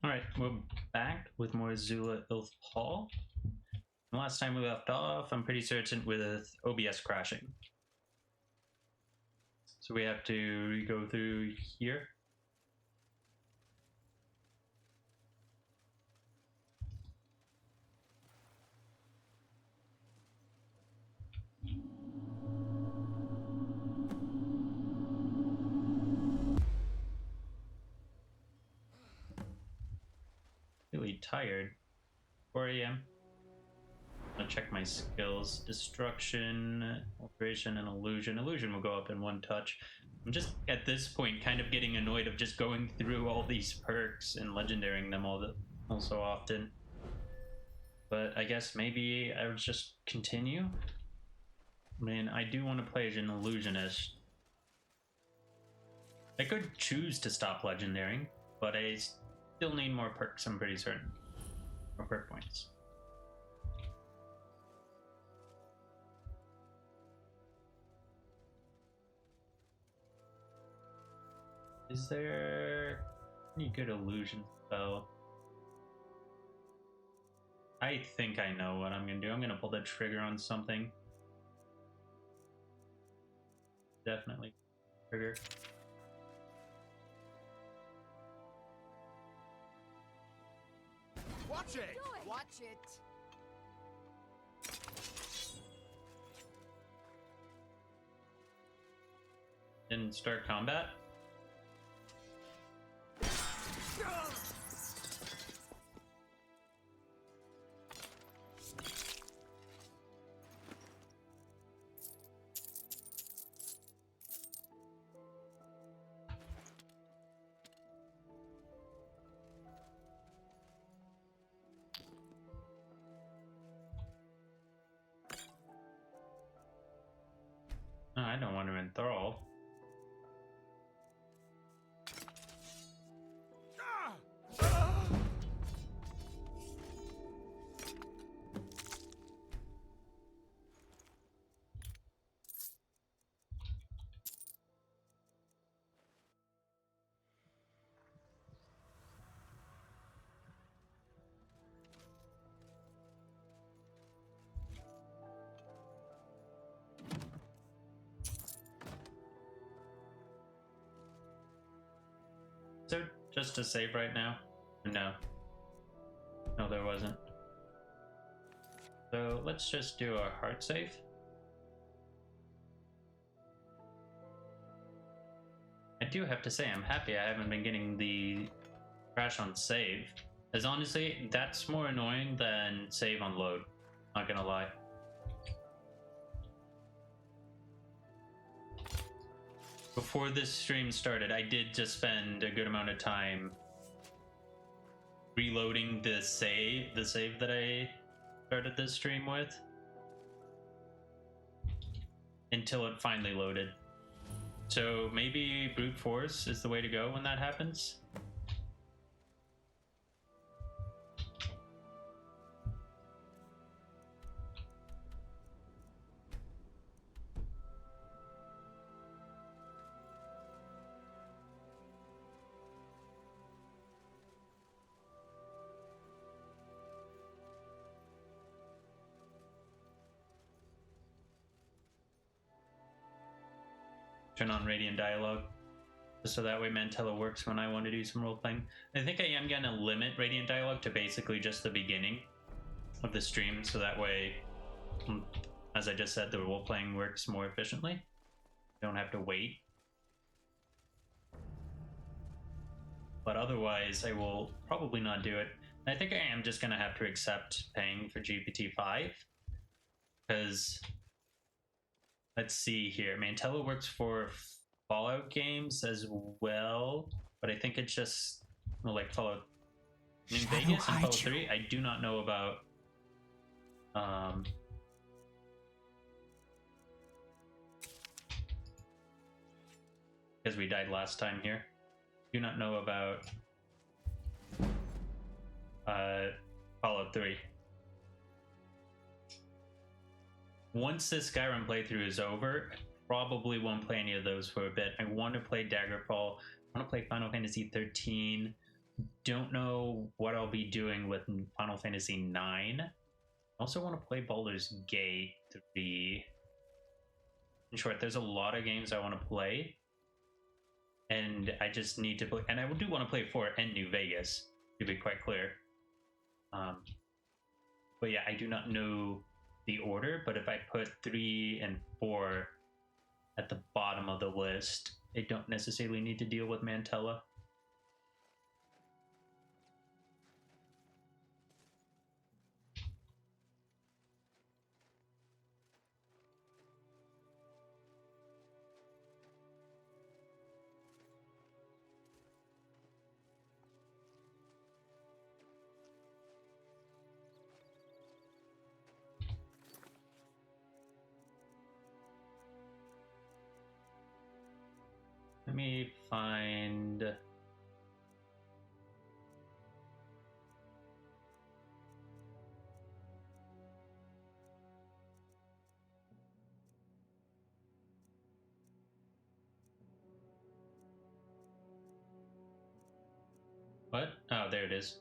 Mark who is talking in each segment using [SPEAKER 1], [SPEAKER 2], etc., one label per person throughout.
[SPEAKER 1] Alright, we're back with more Zula Ilath-Pal. Last time we left off, I'm pretty certain with OBS crashing. So we have to go through here. Really tired. 4 a.m. I'll check my skills. Destruction, alteration, and illusion. Illusion will go up in one touch. I'm just, at this point, kind of getting annoyed of just going through all these perks and legendaring them all so often. But I guess maybe I would just continue. I mean, I do want to play as an illusionist. I could choose to stop legendaring, but I still need more perks, I'm pretty certain. More perk points. Is there any good illusion spell? I think I know what I'm gonna do. I'm gonna pull the trigger on something. Definitely trigger.
[SPEAKER 2] Watch it! Watch it!
[SPEAKER 1] Didn't start combat. Oh, I don't want to enthrall. Is there just a save right now? No. No, there wasn't. So let's just do a hard save. I do have to say I'm happy I haven't been getting the crash on save. As honestly, that's more annoying than save on load. Not gonna lie. Before this stream started, I did just spend a good amount of time reloading the save that I started this stream with, until it finally loaded. So maybe brute force is the way to go when that happens. Turn on Radiant Dialogue, just so that way Mantella works when I want to do some role-playing. I think I am going to limit Radiant Dialogue to basically just the beginning of the stream, so that way, as I just said, the role-playing works more efficiently. You don't have to wait. But otherwise, I will probably not do it. I think I am just going to have to accept paying for GPT-5, because... let's see here. Mantella works for Fallout games as well, but I think it's just like Fallout New Vegas and Fallout 3. I do not know about because we died last time here. Do not know about Fallout 3. Once this Skyrim playthrough is over, I probably won't play any of those for a bit. I want to play Daggerfall. I want to play Final Fantasy 13. don't know what I'll be doing with Final Fantasy IX. I also want to play Baldur's Gate 3. In short, there's a lot of games I want to play, and I just need to play. And I do want to play 4 and New Vegas, to be quite clear. But yeah, I do not know the order. But if I put 3 and 4 at the bottom of the list, I don't necessarily need to deal with Mantella. Let me find... What? Oh, there it is.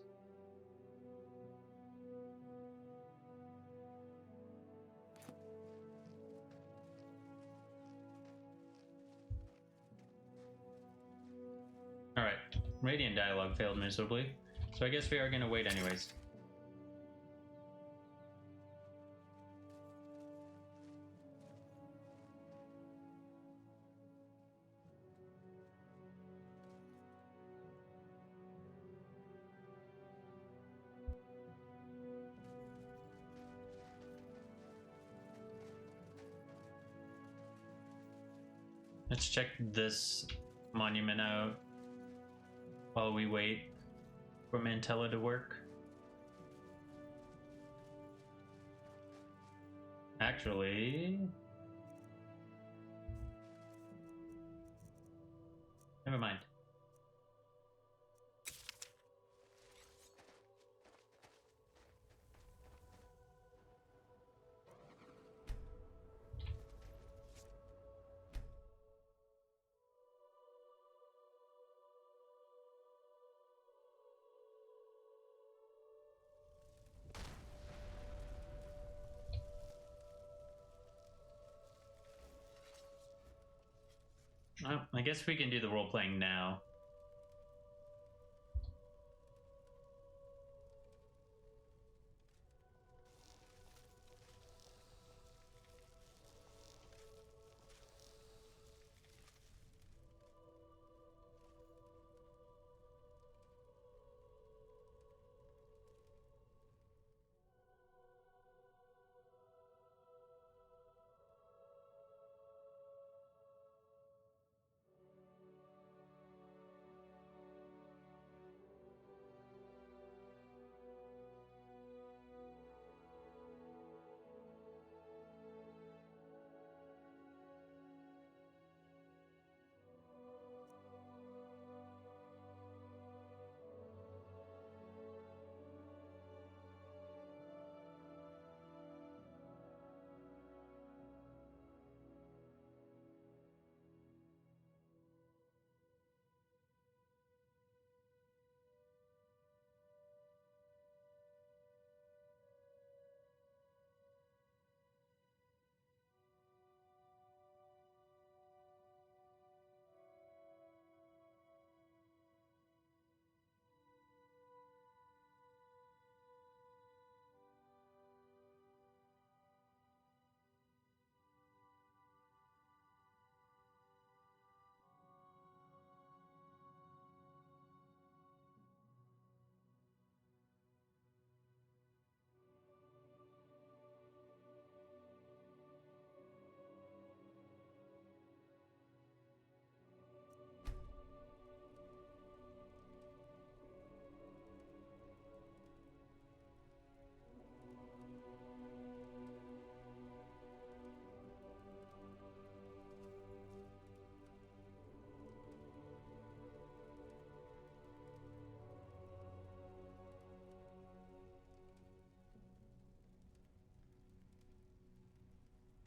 [SPEAKER 1] Alright, Radiant dialogue failed miserably, so I guess we are gonna wait anyways. Let's check this monument out while we wait for Mantella to work. Actually... Never mind. Oh, I guess we can do the role playing now.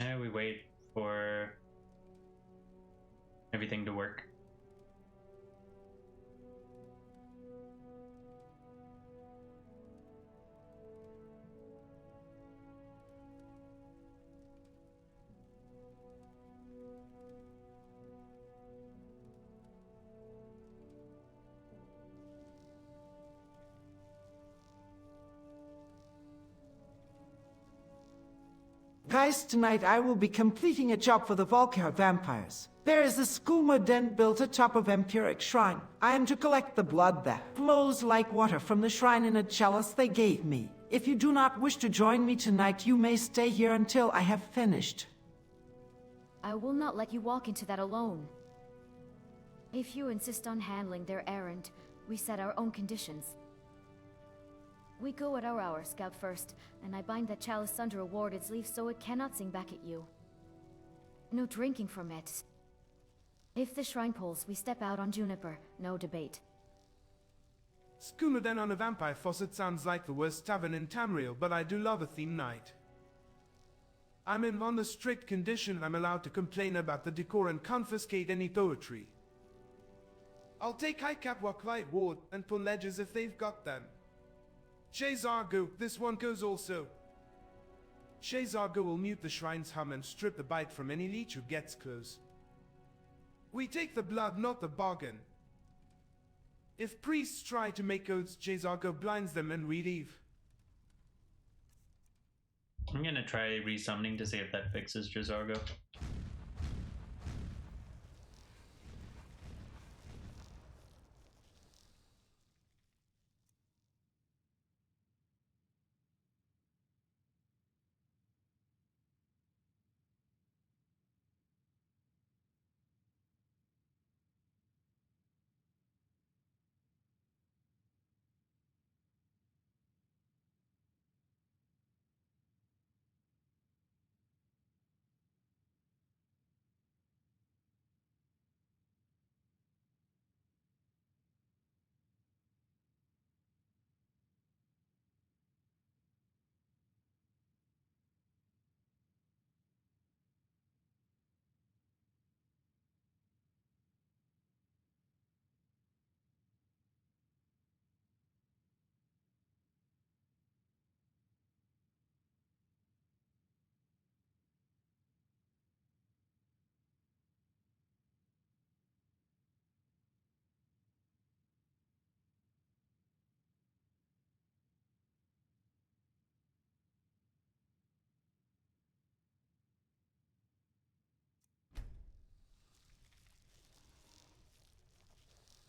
[SPEAKER 1] And we wait for everything to work.
[SPEAKER 3] Guys, tonight I will be completing a job for the Volcar vampires. There is a Skooma den built atop a vampiric shrine. I am to collect the blood that flows like water from the shrine in a chalice they gave me. If you do not wish to join me tonight, you may stay here until I have finished.
[SPEAKER 4] I will not let you walk into that alone. If you insist on handling their errand, we set our own conditions. We go at our hour, Scout first, and I bind that chalice under a warded leaf so it cannot sing back at you. No drinking from it. If the shrine pulls, we step out on Juniper, no debate.
[SPEAKER 5] Skooma den on a vampire faucet sounds like the worst tavern in Tamriel, but I do love a theme night. I'm in on the strict condition I'm allowed to complain about the decor and confiscate any poetry. I'll take high cap walk light ward and pull ledges if they've got them. Shazargo, this one goes also. Shazargo will mute the shrine's hum and strip the bite from any leech who gets close. We take the blood, not the bargain. If priests try to make oaths, Shazargo blinds them and we leave.
[SPEAKER 1] I'm gonna try resummoning to see if that fixes Jazargo.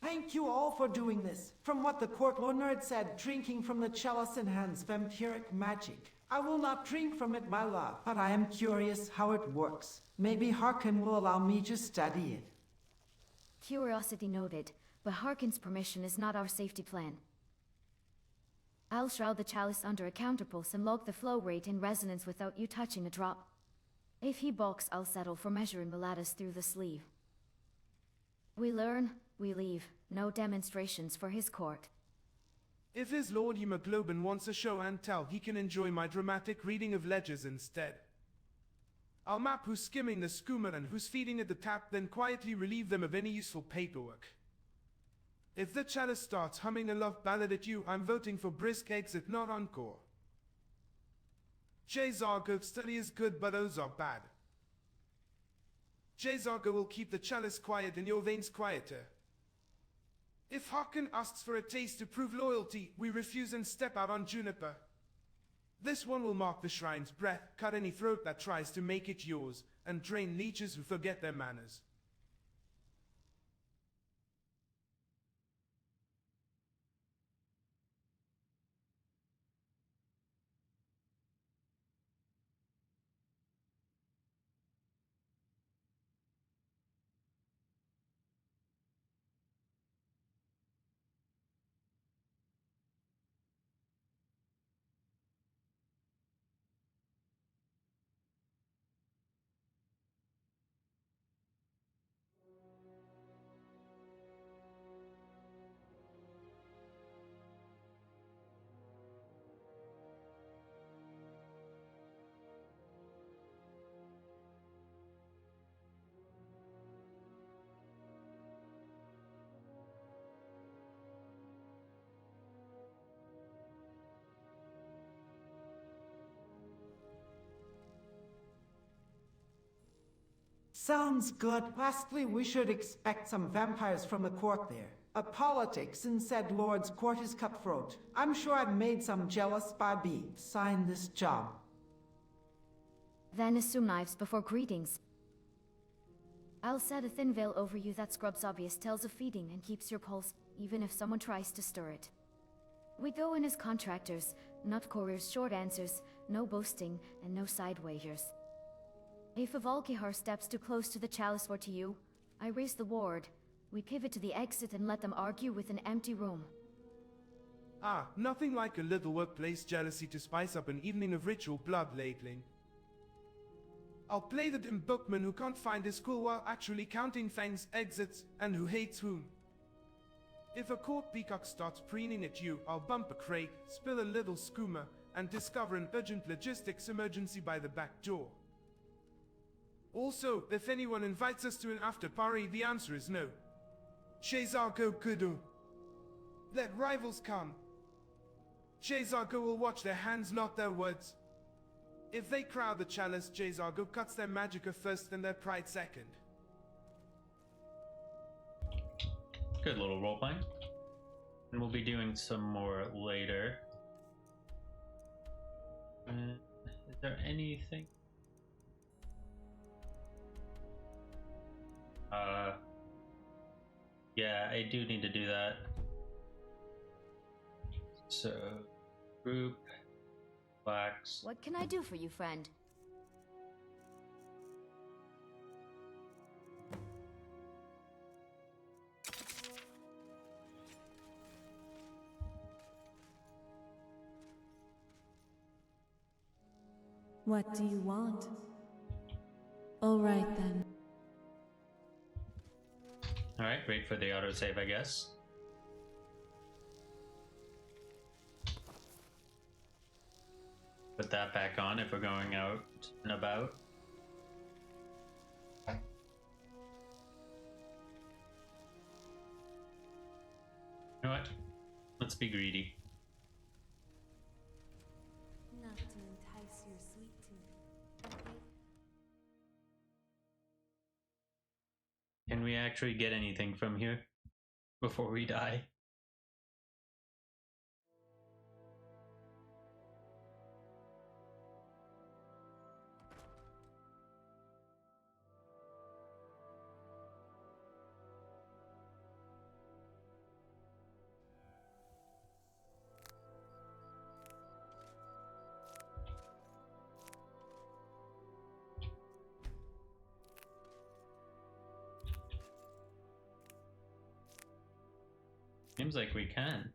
[SPEAKER 3] Thank you all for doing this. From what the court nerd said, drinking from the chalice enhances vampiric magic. I will not drink from it, my love, but I am curious how it works. Maybe Harkin will allow me to study it.
[SPEAKER 4] Curiosity noted, but Harkin's permission is not our safety plan. I'll shroud the chalice under a counterpulse and log the flow rate in resonance without you touching a drop. If he balks, I'll settle for measuring the lattice through the sleeve. We learn, we leave. No demonstrations for his court.
[SPEAKER 5] If his lord hemoglobin wants a show and tell, he can enjoy my dramatic reading of ledgers instead. I'll map who's skimming the Skooma and who's feeding at the tap, then quietly relieve them of any useful paperwork. If the chalice starts humming a love ballad at you, I'm voting for brisk exit, not encore. Shazargo, study is good, but those are bad. Shazargo will keep the chalice quiet and your veins quieter. If Harkin asks for a taste to prove loyalty, we refuse and step out on Juniper. This one will mark the shrine's breath, cut any throat that tries to make it yours, and drain leeches who forget their manners.
[SPEAKER 3] Sounds good. Lastly, we should expect some vampires from the court there. A politics in said lord's court is cutthroat. I'm sure I've made some jealous by being signed this job.
[SPEAKER 4] Then assume knives before greetings. I'll set a thin veil over you that scrubs obvious tells of feeding and keeps your pulse, even if someone tries to stir it. We go in as contractors, not couriers. Short answers, no boasting, and no side waiters. If a Volkihar steps too close to the chalice or to you, I raise the ward. We pivot to the exit and let them argue with an empty room.
[SPEAKER 5] Ah, nothing like a little workplace jealousy to spice up an evening of ritual blood ladling. I'll play the dim bookman who can't find his school while actually counting Fang's exits, and who hates whom. If a court peacock starts preening at you, I'll bump a crate, spill a little skooma, and discover an urgent logistics emergency by the back door. Also, if anyone invites us to an after-party, the answer is no. Shezarko kudu. Let rivals come. Shezarko will watch their hands, not their words. If they crowd the chalice, Shezarko cuts their magicka first and their pride second.
[SPEAKER 1] Good little role playing. And we'll be doing some more later. Is there anything? Yeah, I do need to do that. So, group, wax.
[SPEAKER 4] What can I do for you, friend?
[SPEAKER 6] What do you want? All right then.
[SPEAKER 1] Alright, wait for the autosave, I guess. Put that back on if we're going out and about. You know what? Let's be greedy.
[SPEAKER 6] Not to entice your sweet tooth. Okay.
[SPEAKER 1] Can we actually get anything from here before we die? Seems like we can.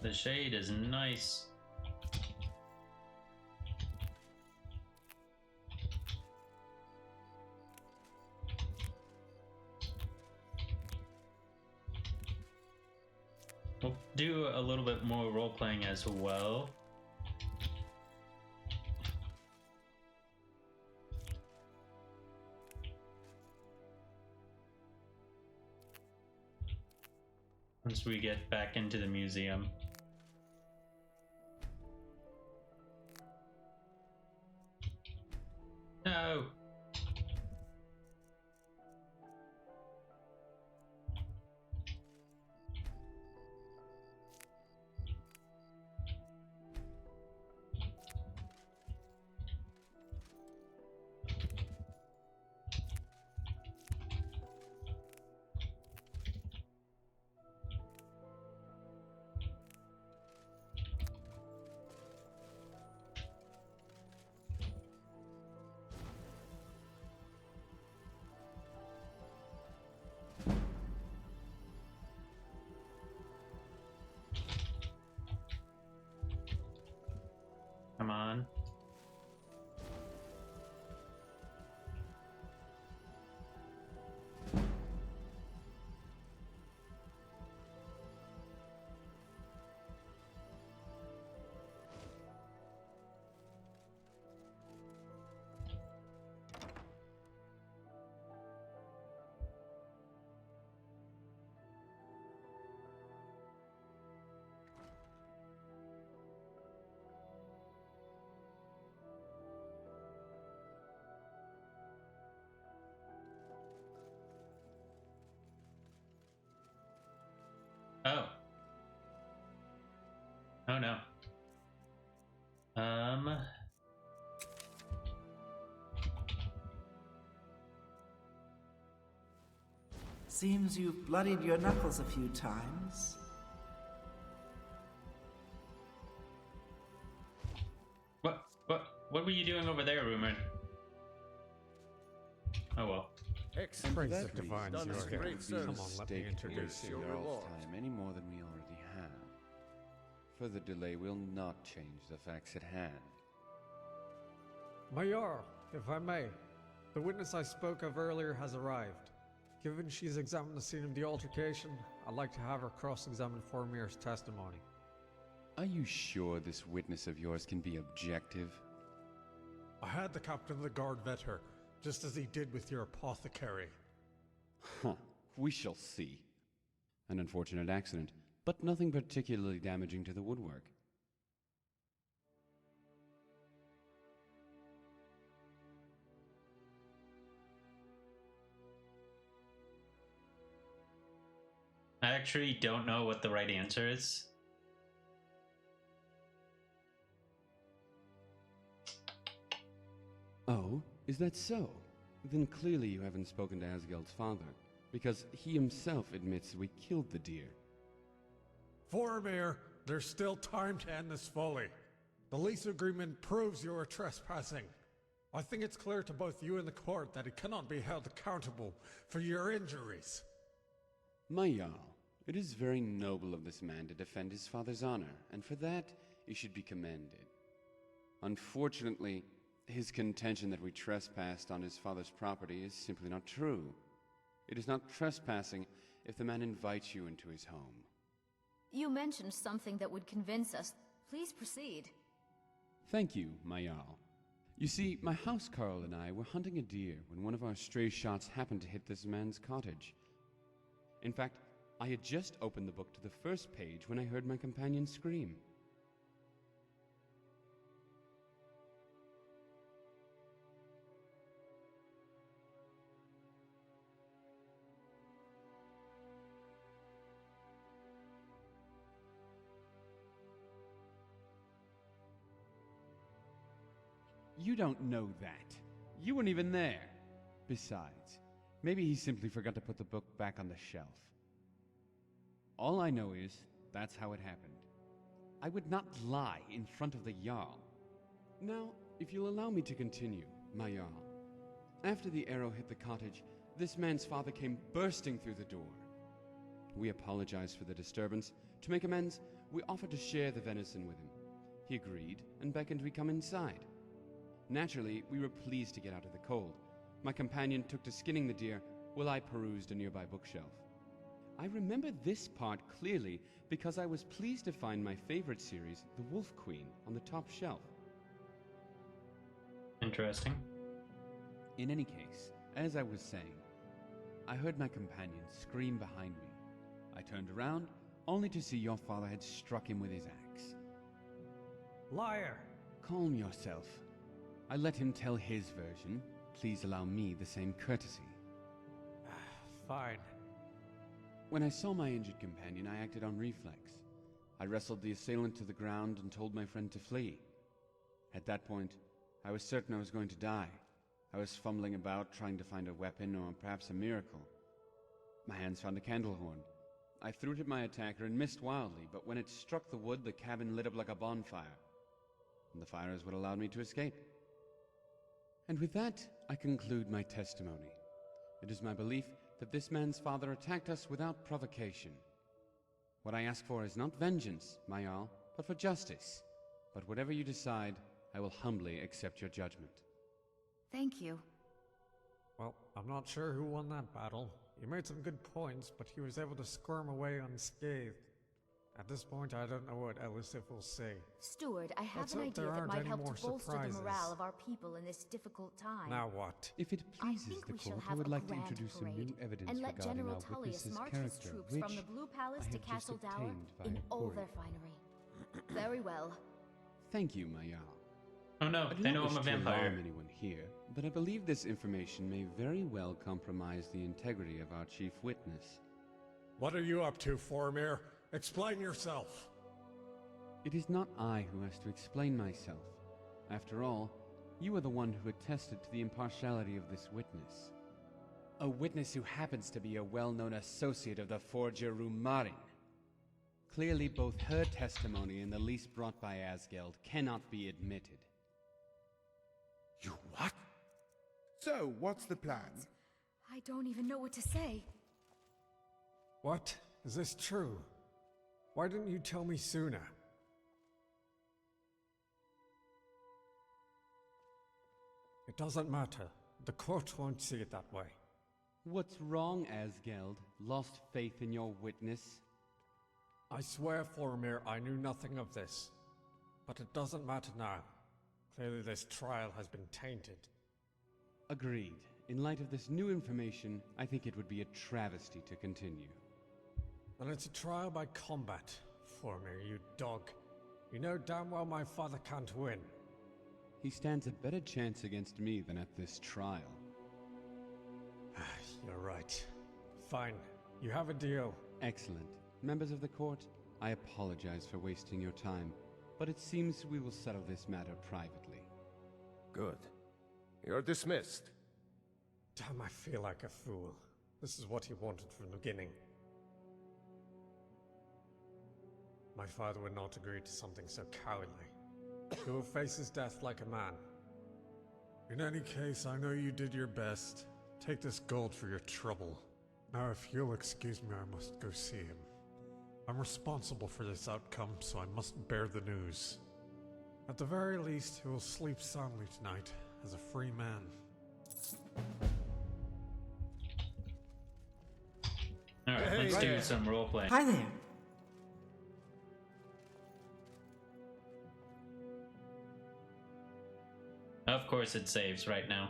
[SPEAKER 1] The shade is nice. We'll do a little bit more role-playing as well. Once we get back into the museum. No! Come on. Oh. Oh no.
[SPEAKER 3] Seems you've bloodied your knuckles a few times.
[SPEAKER 1] What were you doing over there, Rumor? Oh well.
[SPEAKER 7] Prince of Divines,
[SPEAKER 8] done
[SPEAKER 7] you're
[SPEAKER 8] us
[SPEAKER 7] here.
[SPEAKER 8] great service.
[SPEAKER 7] Come on, let me introduce you.
[SPEAKER 8] your reward.
[SPEAKER 9] Time any more than we already have. Further delay will not change the facts at hand.
[SPEAKER 7] Mayor, if I may, the witness I spoke of earlier has arrived. Given she's examined the scene of the altercation, I'd like to have her cross-examine Formir's testimony.
[SPEAKER 9] Are you sure this witness of yours can be objective?
[SPEAKER 10] I had the captain of the guard vet her, just as he did with your apothecary.
[SPEAKER 9] Huh, we shall see. An unfortunate accident, but nothing particularly damaging to the woodwork.
[SPEAKER 1] I actually don't know what the right answer is.
[SPEAKER 9] Oh, is that so? Then clearly you haven't spoken to Asgeld's father, because he himself admits we killed the deer.
[SPEAKER 10] Formir, there's still time to end this folly. The lease agreement proves you are trespassing. I think it's clear to both you and the court that he cannot be held accountable for your injuries.
[SPEAKER 9] My Jarl, it is very noble of this man to defend his father's honor, and for that he should be commended. Unfortunately, his contention that we trespassed on his father's property is simply not true. It is not trespassing if the man invites you into his home.
[SPEAKER 4] You mentioned something that would convince us. Please proceed.
[SPEAKER 9] Thank you, my Jarl. You see, my housecarl and I were hunting a deer when one of our stray shots happened to hit this man's cottage. In fact, I had just opened the book to the first page when I heard my companion scream. You don't know that. You weren't even there. Besides, maybe he simply forgot to put the book back on the shelf. All I know is, that's how it happened. I would not lie in front of the Jarl. Now, if you'll allow me to continue, my Jarl. After the arrow hit the cottage, this man's father came bursting through the door. We apologized for the disturbance. To make amends, we offered to share the venison with him. He agreed and beckoned we come inside. Naturally, we were pleased to get out of the cold. My companion took to skinning the deer, while I perused a nearby bookshelf. I remember this part clearly because I was pleased to find my favorite series, The Wolf Queen, on the top shelf.
[SPEAKER 1] Interesting.
[SPEAKER 9] In any case, as I was saying, I heard my companion scream behind me. I turned around, only to see your father had struck him with his axe.
[SPEAKER 7] Liar!
[SPEAKER 9] Calm yourself. I let him tell his version. Please allow me the same courtesy.
[SPEAKER 7] Fine.
[SPEAKER 9] When I saw my injured companion, I acted on reflex. I wrestled the assailant to the ground and told my friend to flee. At that point, I was certain I was going to die. I was fumbling about, trying to find a weapon or perhaps a miracle. My hands found a candle horn. I threw it at my attacker and missed wildly, but when it struck the wood, the cabin lit up like a bonfire. And the fire is what allowed me to escape. And with that, I conclude my testimony. It is my belief that this man's father attacked us without provocation. What I ask for is not vengeance, my Jarl, but for justice. But whatever you decide, I will humbly accept your judgment.
[SPEAKER 4] Thank you.
[SPEAKER 7] Well, I'm not sure who won that battle. He made some good points, but he was able to squirm away unscathed. At this point, I don't know what Elisif will say.
[SPEAKER 4] Steward, I have
[SPEAKER 7] Let's
[SPEAKER 4] an
[SPEAKER 7] hope
[SPEAKER 4] idea
[SPEAKER 7] there
[SPEAKER 4] that
[SPEAKER 7] aren't
[SPEAKER 4] might
[SPEAKER 7] any
[SPEAKER 4] help
[SPEAKER 7] more
[SPEAKER 4] to bolster
[SPEAKER 7] surprises.
[SPEAKER 4] the morale of our people in this difficult time.
[SPEAKER 7] Now what?
[SPEAKER 9] If it
[SPEAKER 4] I
[SPEAKER 9] pleases
[SPEAKER 4] think
[SPEAKER 9] the
[SPEAKER 4] we shall
[SPEAKER 9] court, I
[SPEAKER 4] have
[SPEAKER 9] would
[SPEAKER 4] a
[SPEAKER 9] like to
[SPEAKER 4] grand
[SPEAKER 9] introduce some
[SPEAKER 4] parade
[SPEAKER 9] new evidence
[SPEAKER 4] and let
[SPEAKER 9] regarding
[SPEAKER 4] General
[SPEAKER 9] our
[SPEAKER 4] Tullius
[SPEAKER 9] witness's
[SPEAKER 4] march his
[SPEAKER 9] character,
[SPEAKER 4] troops
[SPEAKER 9] which
[SPEAKER 4] from the Blue Palace
[SPEAKER 9] I
[SPEAKER 4] to
[SPEAKER 9] have just
[SPEAKER 4] Castle Dower
[SPEAKER 9] obtained via
[SPEAKER 4] in all
[SPEAKER 9] courier.
[SPEAKER 4] their finery. Very well.
[SPEAKER 9] Thank you, my Jarl.
[SPEAKER 1] Oh no,
[SPEAKER 9] I do
[SPEAKER 1] they
[SPEAKER 9] not
[SPEAKER 1] know I'm
[SPEAKER 9] wish
[SPEAKER 1] a
[SPEAKER 9] to
[SPEAKER 1] vampire.
[SPEAKER 9] alarm anyone here, but I believe this information may very well compromise the integrity of our chief witness.
[SPEAKER 10] What are you up to, Formir? Explain yourself.
[SPEAKER 9] It is not I who has to explain myself. After all, you are the one who attested to the impartiality of this witness. A witness who happens to be a well-known associate of the forger Rumarin. Clearly both her testimony and the lease brought by Asgeld cannot be admitted.
[SPEAKER 10] You what?
[SPEAKER 5] So, what's the plan?
[SPEAKER 4] I don't even know what to say.
[SPEAKER 10] What? Is this true? Why didn't you tell me sooner? It doesn't matter. The court won't see it that way.
[SPEAKER 9] What's wrong, Asgeld? Lost faith in your witness?
[SPEAKER 10] I swear, Formir, I knew nothing of this. But it doesn't matter now. Clearly this trial has been tainted.
[SPEAKER 9] Agreed. In light of this new information, I think it would be a travesty to continue.
[SPEAKER 10] And it's a trial by combat, Formir, you dog. You know damn well my father can't win.
[SPEAKER 9] He stands a better chance against me than at this trial.
[SPEAKER 10] You're right. Fine. You have a deal.
[SPEAKER 9] Excellent. Members of the court, I apologize for wasting your time, but it seems we will settle this matter privately.
[SPEAKER 8] Good. You're dismissed.
[SPEAKER 10] Damn, I feel like a fool. This is what he wanted from the beginning. My father would not agree to something so cowardly. He will face his death like a man. In any case, I know you did your best. Take this gold for your trouble. Now, if you'll excuse me, I must go see him. I'm responsible for this outcome, so I must bear the news. At the very least, he will sleep soundly tonight, as a free man.
[SPEAKER 1] Alright, let's do some roleplay.
[SPEAKER 3] Hi there.
[SPEAKER 1] Of course it saves right now.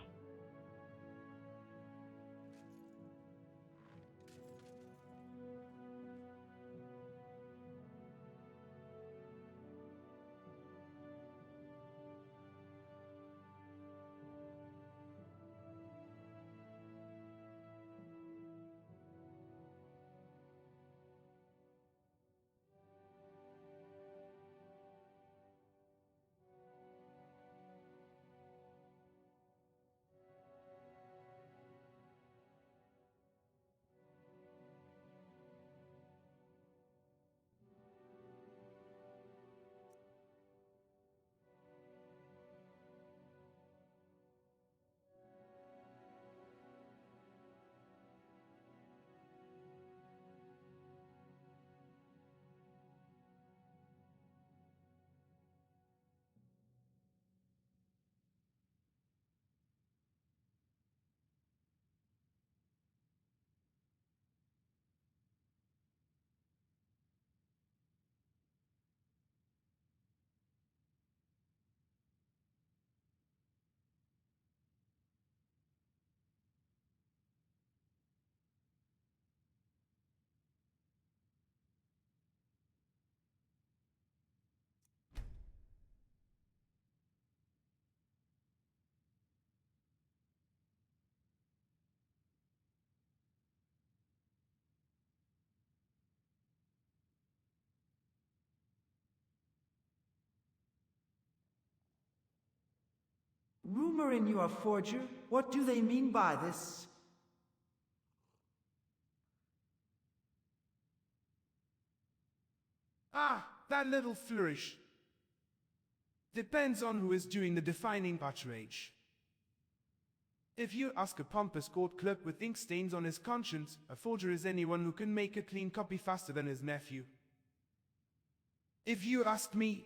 [SPEAKER 3] Rumor in you a forger? What do they mean by this?
[SPEAKER 5] Ah, that little flourish. Depends on who is doing the defining patronage. If you ask a pompous court clerk with ink stains on his conscience, a forger is anyone who can make a clean copy faster than his nephew. If you ask me,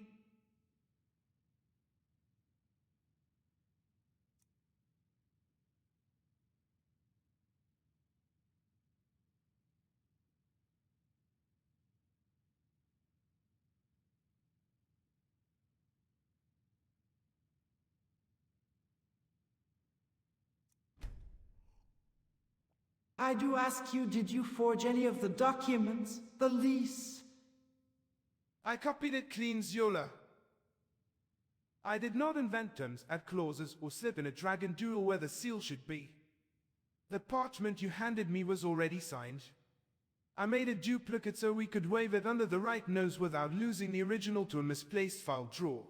[SPEAKER 3] I do ask you, did you forge any of the documents? The lease?
[SPEAKER 5] I copied it clean, Zula. I did not invent terms, add clauses, or slip in a dragon duel where the seal should be. The parchment you handed me was already signed. I made a duplicate so we could wave it under the right nose without losing the original to a misplaced file drawer.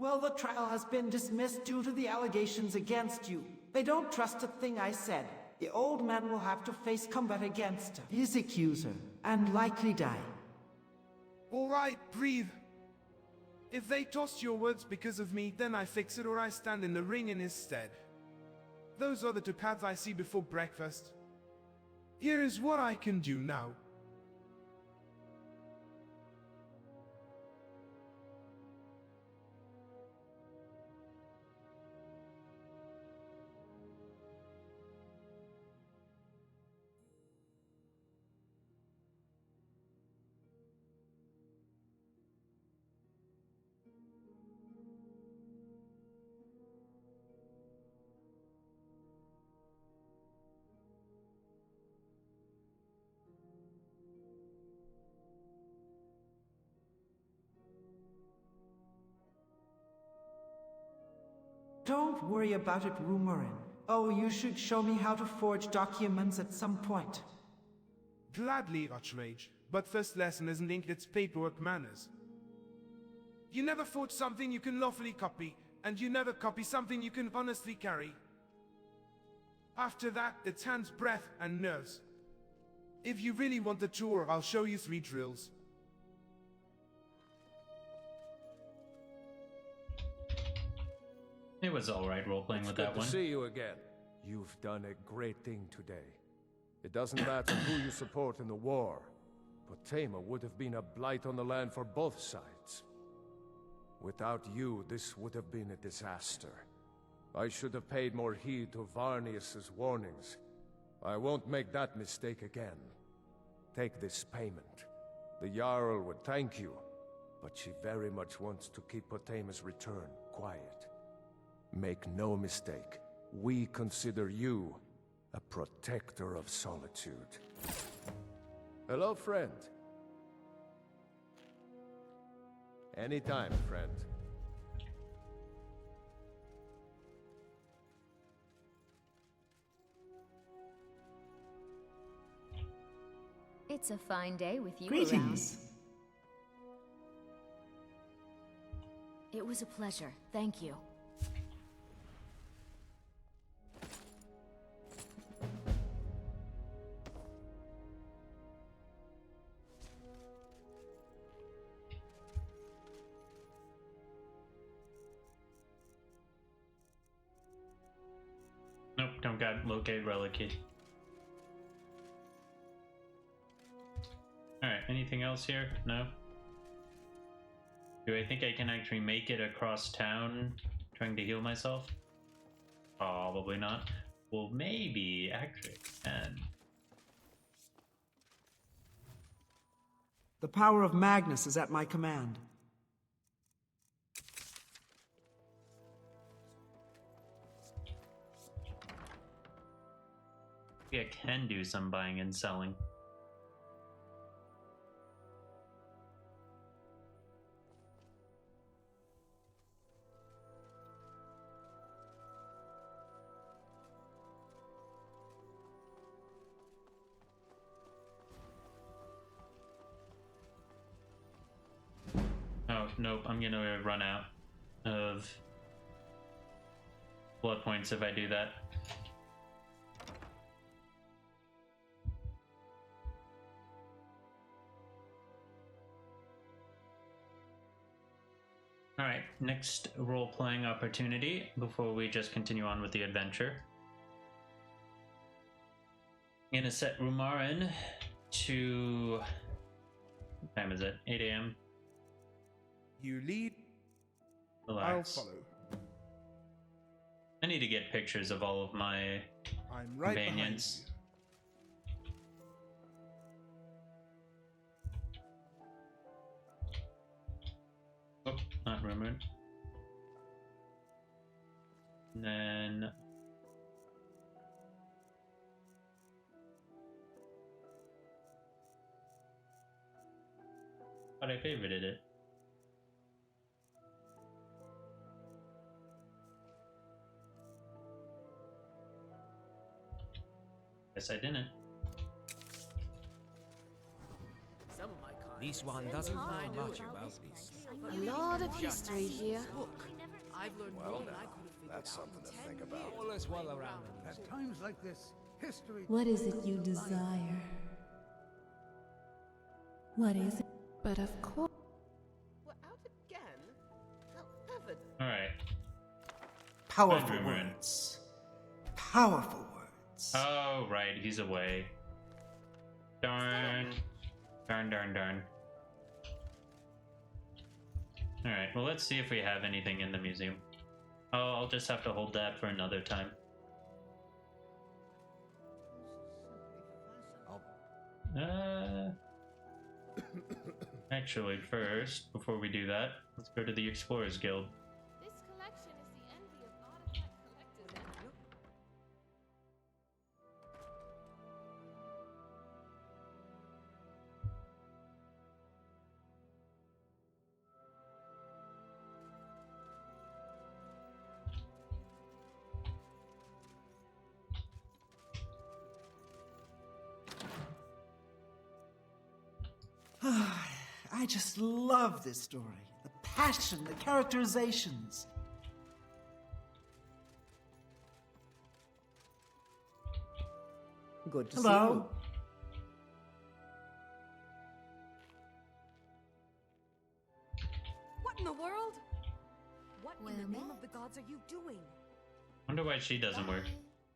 [SPEAKER 3] Well, the trial has been dismissed due to the allegations against you. They don't trust a thing I said. The old man will have to face combat against his accuser, and likely die.
[SPEAKER 5] Alright, breathe. If they tossed your words because of me, then I fix it or I stand in the ring in his stead. Those are the two paths I see before breakfast. Here is what I can do now.
[SPEAKER 3] Don't worry about it, Rumorin. Oh, you should show me how to forge documents at some point.
[SPEAKER 5] Gladly, Archmage. But first lesson isn't ink, it's paperwork manners. You never forge something you can lawfully copy, and you never copy something you can honestly carry. After that, it's hands, breath, and nerves. If you really want the tour, I'll show you 3 drills.
[SPEAKER 1] It was alright role-playing with that one.
[SPEAKER 8] Good to see you again. You've done a great thing today. It doesn't matter who you support in the war, but Potema would have been a blight on the land for both sides. Without you, this would have been a disaster. I should have paid more heed to Varnius's warnings. I won't make that mistake again. Take this payment. The Jarl would thank you, but she very much wants to keep Potema's return quiet. Make no mistake, we consider you a protector of solitude. Hello, friend. Anytime, friend.
[SPEAKER 4] It's a fine day with you
[SPEAKER 11] Greetings.
[SPEAKER 4] around. It was a pleasure. Thank you.
[SPEAKER 1] Nope, don't got locate relic key. Alright, anything else here? No? Do I think I can actually make it across town trying to heal myself? Probably not. Well, maybe actually I can.
[SPEAKER 3] The power of Magnus is at my command.
[SPEAKER 1] Maybe I can do some buying and selling. Oh, nope, I'm gonna run out of blood points if I do that. Alright, next role-playing opportunity before we just continue on with the adventure. I'm gonna set Rumarin to... what time is it? 8 a.m.
[SPEAKER 5] You lead,
[SPEAKER 1] Relax.
[SPEAKER 5] I'll follow.
[SPEAKER 1] I need to get pictures of all of my
[SPEAKER 5] I'm right
[SPEAKER 1] companions. Oh, not rumored. And then thought I favorited it. Guess I didn't.
[SPEAKER 12] This one doesn't know much about this.
[SPEAKER 2] A lot of history here. Look, I've learned more than I could have figured
[SPEAKER 8] That's
[SPEAKER 2] out
[SPEAKER 8] something
[SPEAKER 2] in
[SPEAKER 8] to
[SPEAKER 2] 10
[SPEAKER 8] think about.
[SPEAKER 2] years.
[SPEAKER 11] All is well around.
[SPEAKER 12] At times like this, history...
[SPEAKER 6] What is it you desire? What is it? But of course.
[SPEAKER 2] We're out again? However,
[SPEAKER 1] Alright.
[SPEAKER 3] Powerful
[SPEAKER 1] Dunmer.
[SPEAKER 3] words. Powerful words.
[SPEAKER 1] Oh, right, he's away. Darn. Darn. Alright, well, let's see if we have anything in the museum. Oh, I'll just have to hold that for another time. Actually, first, before we do that, let's go to the Explorers Guild.
[SPEAKER 13] This collection is the envy of artifact collectors.
[SPEAKER 3] I just love this story. The passion, the characterizations.
[SPEAKER 2] good to
[SPEAKER 3] Hello?
[SPEAKER 2] What in the world? What in the name of the gods are you doing?
[SPEAKER 1] Wonder why she doesn't work.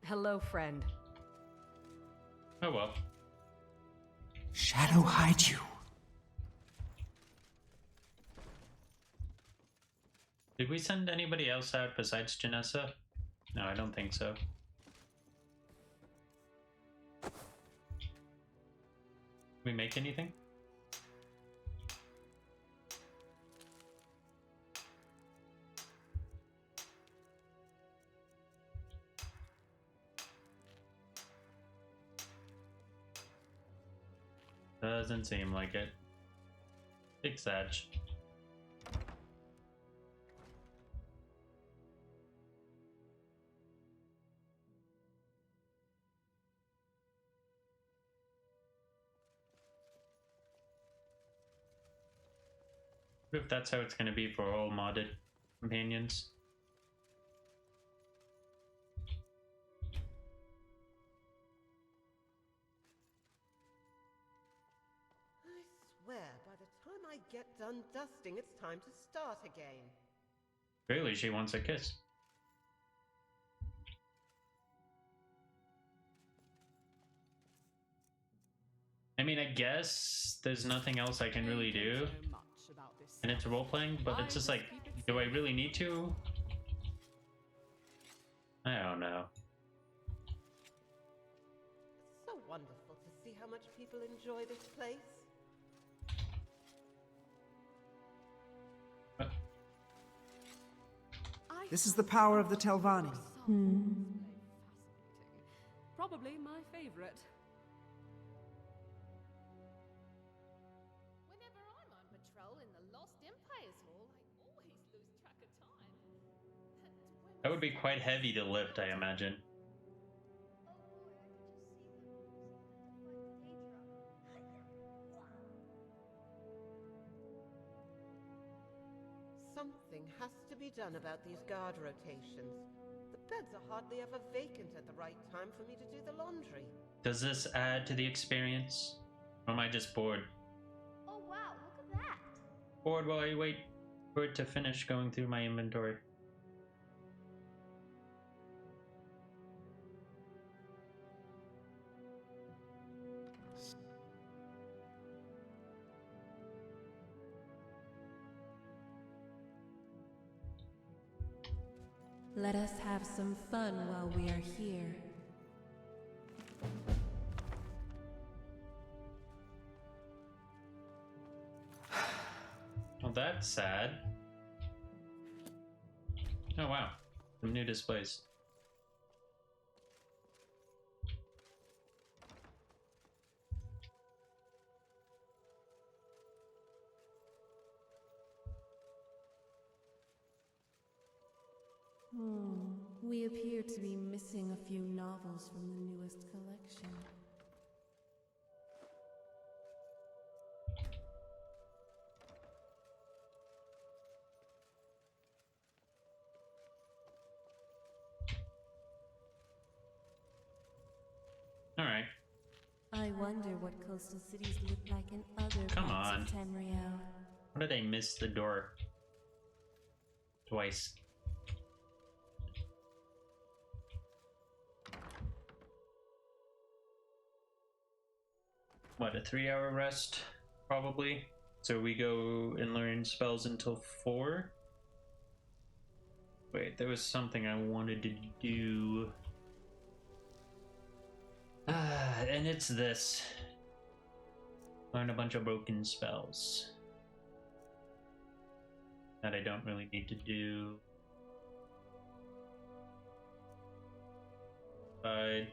[SPEAKER 2] Hello, friend.
[SPEAKER 1] Oh well.
[SPEAKER 3] Shadow hide you.
[SPEAKER 1] Did we send anybody else out besides Janessa? No, I don't think so. We make anything? Doesn't seem like it. Big Satch. What if that's how it's going to be for all modded companions?
[SPEAKER 2] I swear, by the time I get done dusting, it's time to start again.
[SPEAKER 1] Clearly she wants a kiss. I mean, I guess there's nothing else I can really do. And it's role-playing, but it's just like, do I really need to? I don't know.
[SPEAKER 2] It's so wonderful to see how much people enjoy this place.
[SPEAKER 3] This is the power of the Telvanni.
[SPEAKER 2] Probably my favorite.
[SPEAKER 13] Whenever I'm on patrol in the Lost Empires Hall, I always lose track of time.
[SPEAKER 1] That would be quite heavy to lift, I imagine.
[SPEAKER 2] Something has to be done about these guard rotations. The beds are hardly ever vacant at the right time for me to do the laundry.
[SPEAKER 1] Does this add to the experience? Or am I just bored?
[SPEAKER 4] Oh wow, look at that!
[SPEAKER 1] Bored while I wait for it to finish going through my inventory.
[SPEAKER 6] Let us have some fun while we are here.
[SPEAKER 1] Well, that's sad. Oh wow, some new displays.
[SPEAKER 6] We appear to be missing a few novels from the newest collection. wonder what coastal cities look like in other
[SPEAKER 1] Come
[SPEAKER 6] parts
[SPEAKER 1] on.
[SPEAKER 6] of Tamriel.
[SPEAKER 1] How did I miss the door? Twice. What, a 3-hour rest? Probably. So we go and learn spells until 4? Wait, there was something I wanted to do. And it's this. Learn a bunch of broken spells. That I don't really need to do. What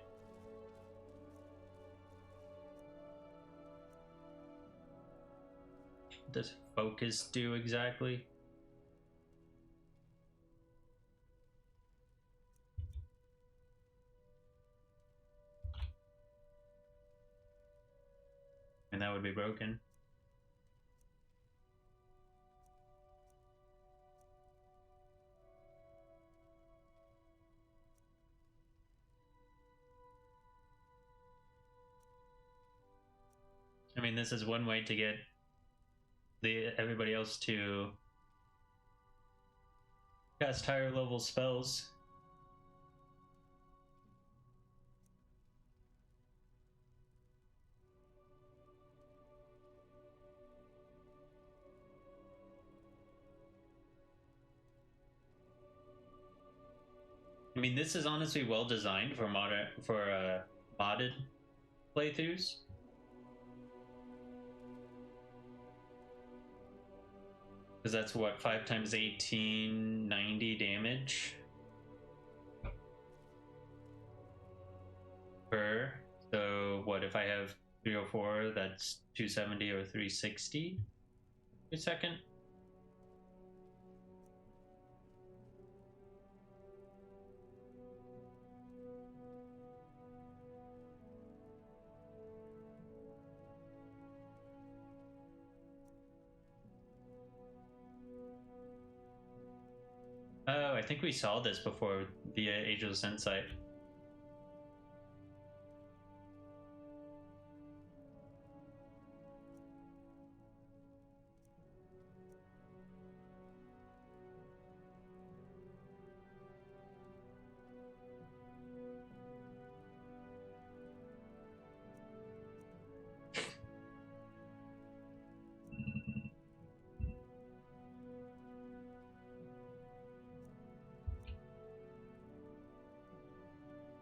[SPEAKER 1] does focus do exactly? And that would be broken. I mean, this is one way to get everybody else to cast higher level spells. I mean, this is honestly well designed for modded playthroughs. Because that's what, 5 times 18, 90 damage per. So what if I have 304? That's 270 or 360 per second. Oh, I think we saw this before via Ageless Insight.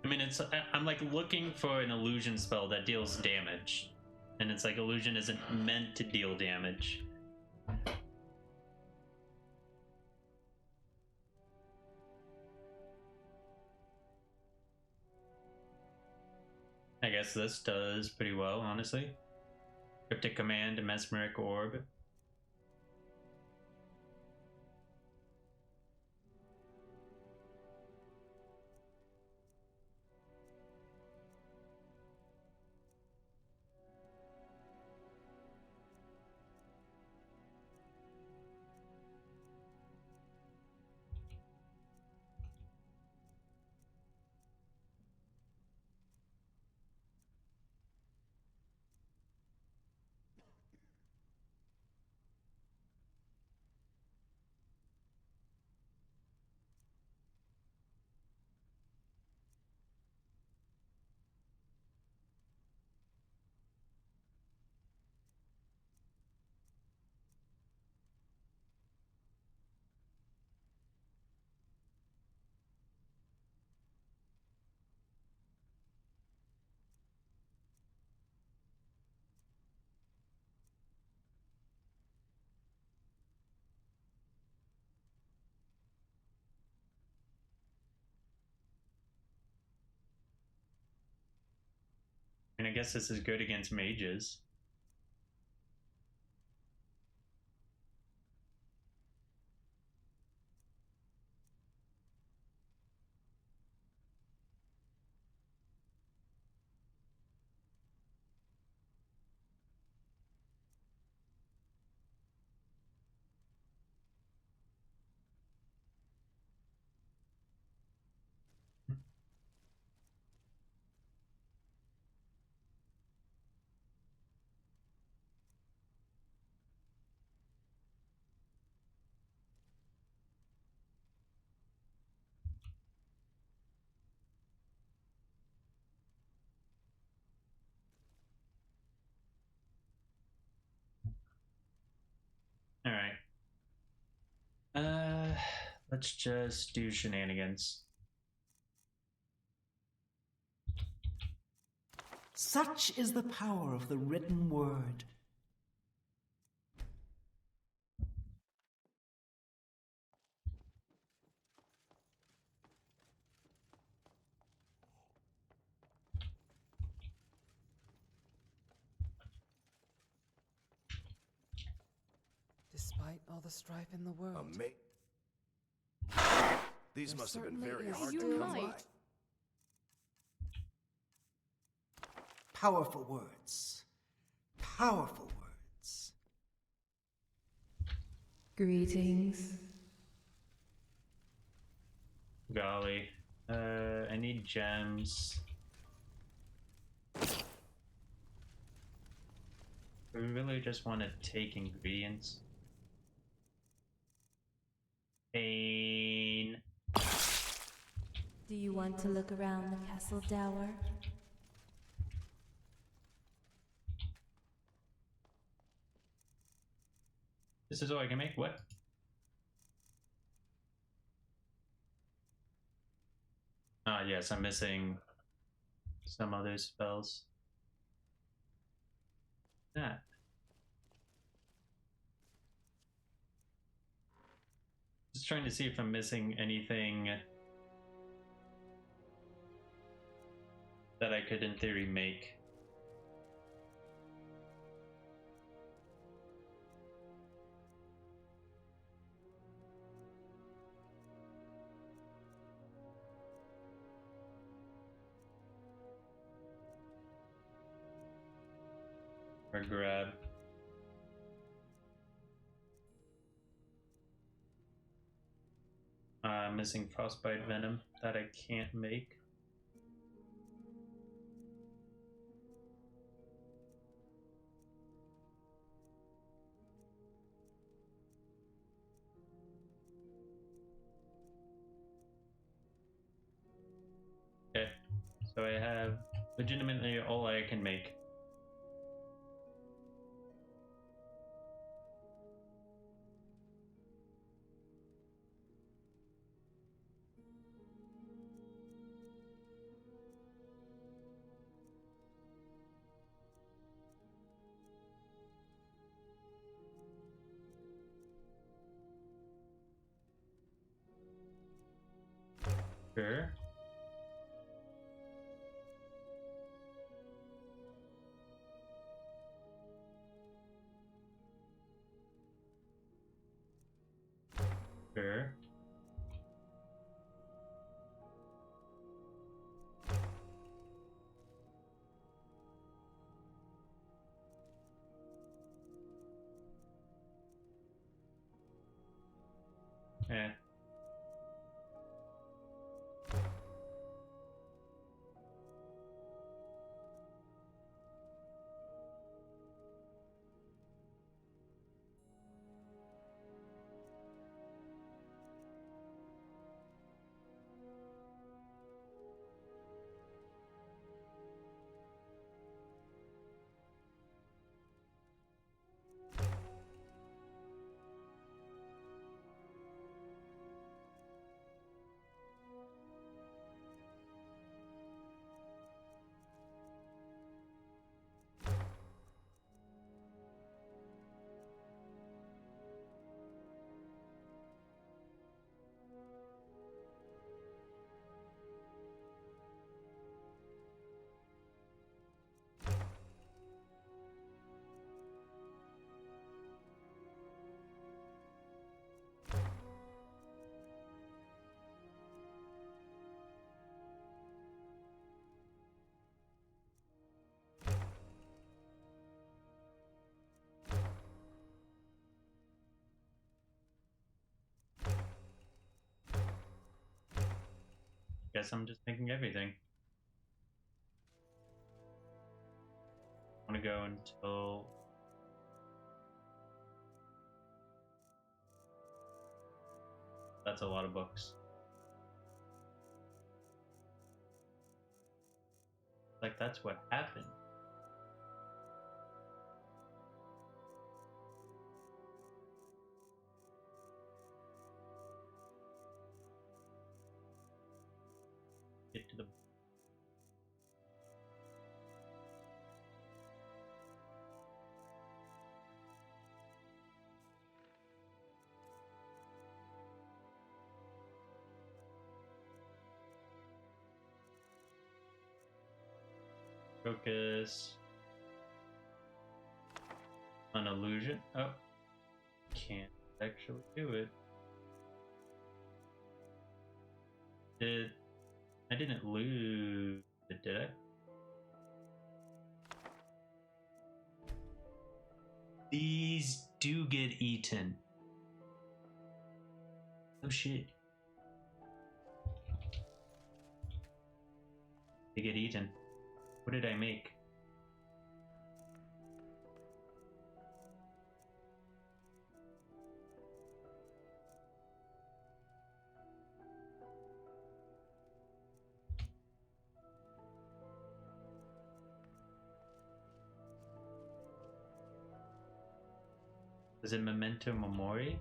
[SPEAKER 1] I mean, I'm like looking for an illusion spell that deals damage. And it's like illusion isn't meant to deal damage. I guess this does pretty well, honestly. Cryptic Command, Mesmeric Orb. And I guess this is good against mages. Let's just do shenanigans.
[SPEAKER 3] Such is the power of the written word.
[SPEAKER 2] Despite all the strife in the world.
[SPEAKER 8] These must have been very
[SPEAKER 13] is
[SPEAKER 8] hard to
[SPEAKER 13] still
[SPEAKER 8] come by.
[SPEAKER 13] light.
[SPEAKER 3] Powerful words. Powerful words.
[SPEAKER 6] Greetings.
[SPEAKER 1] Golly. I need gems. We really just want to take ingredients. Pain.
[SPEAKER 6] Do you want to look around the castle dower?
[SPEAKER 1] This is all I can make? What? Ah, yes, I'm missing some other spells. That. Just trying to see if I'm missing anything that I could, in theory, make. Or grab. Missing frostbite venom that I can't make. Okay, so I have legitimately all I can make. Sure. Sure. Yeah. Guess I'm just making everything. I want to go until that's a lot of books. Like that's what happened. Focus on illusion. Oh, can't actually do it. I didn't lose it, did I? These do get eaten. Oh shit. They get eaten. What did I make? Was it Memento Mori?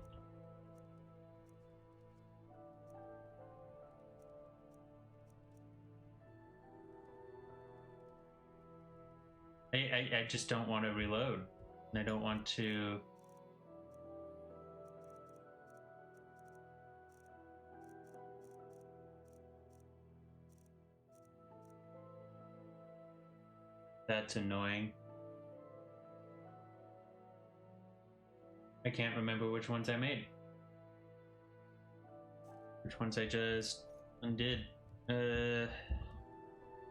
[SPEAKER 1] I just don't want to reload. And I don't want to... That's annoying. I can't remember which ones I made. Which ones I just undid.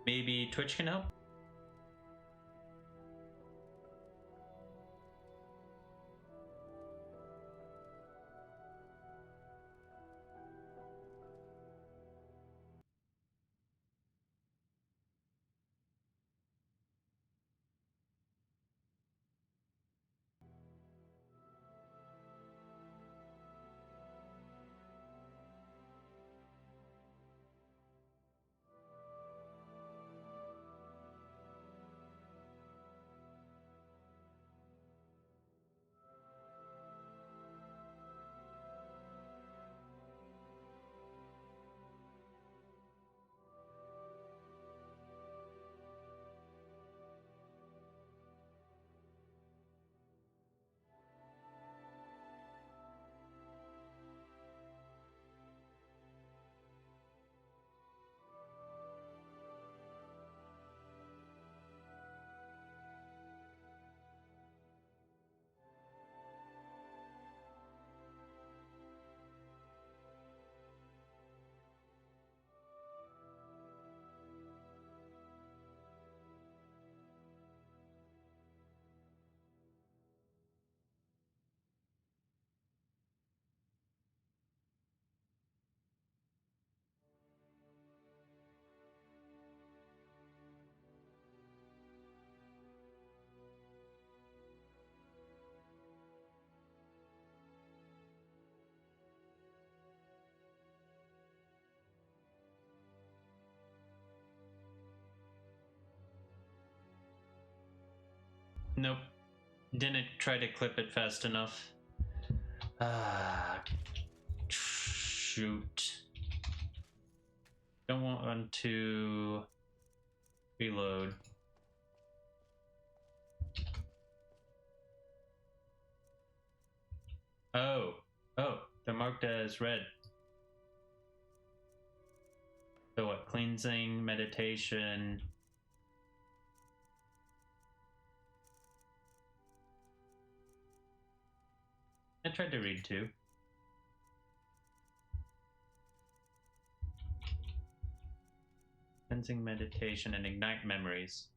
[SPEAKER 1] Maybe Twitch can help? Nope. Didn't try to clip it fast enough. Ah, shoot. Don't want to reload. Oh, they're marked as red. So what? Cleansing, meditation. I tried to read too. Cleansing, meditation, and ignite memories.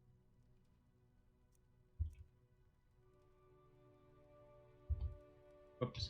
[SPEAKER 1] Oops.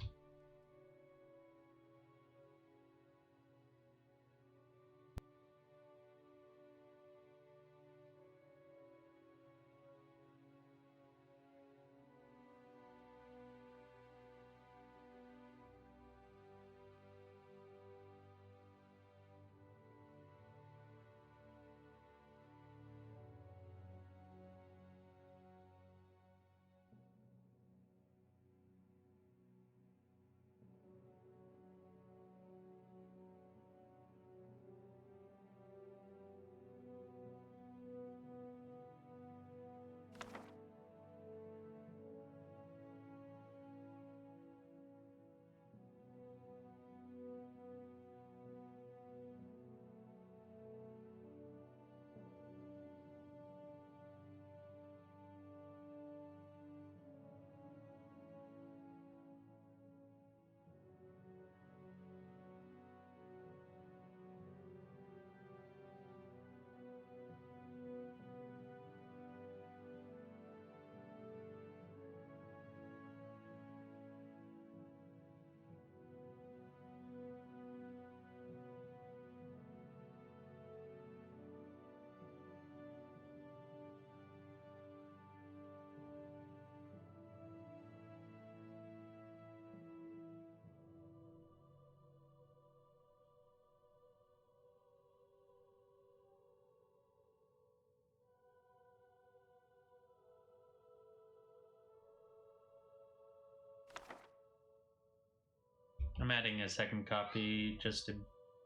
[SPEAKER 1] I'm adding a second copy just to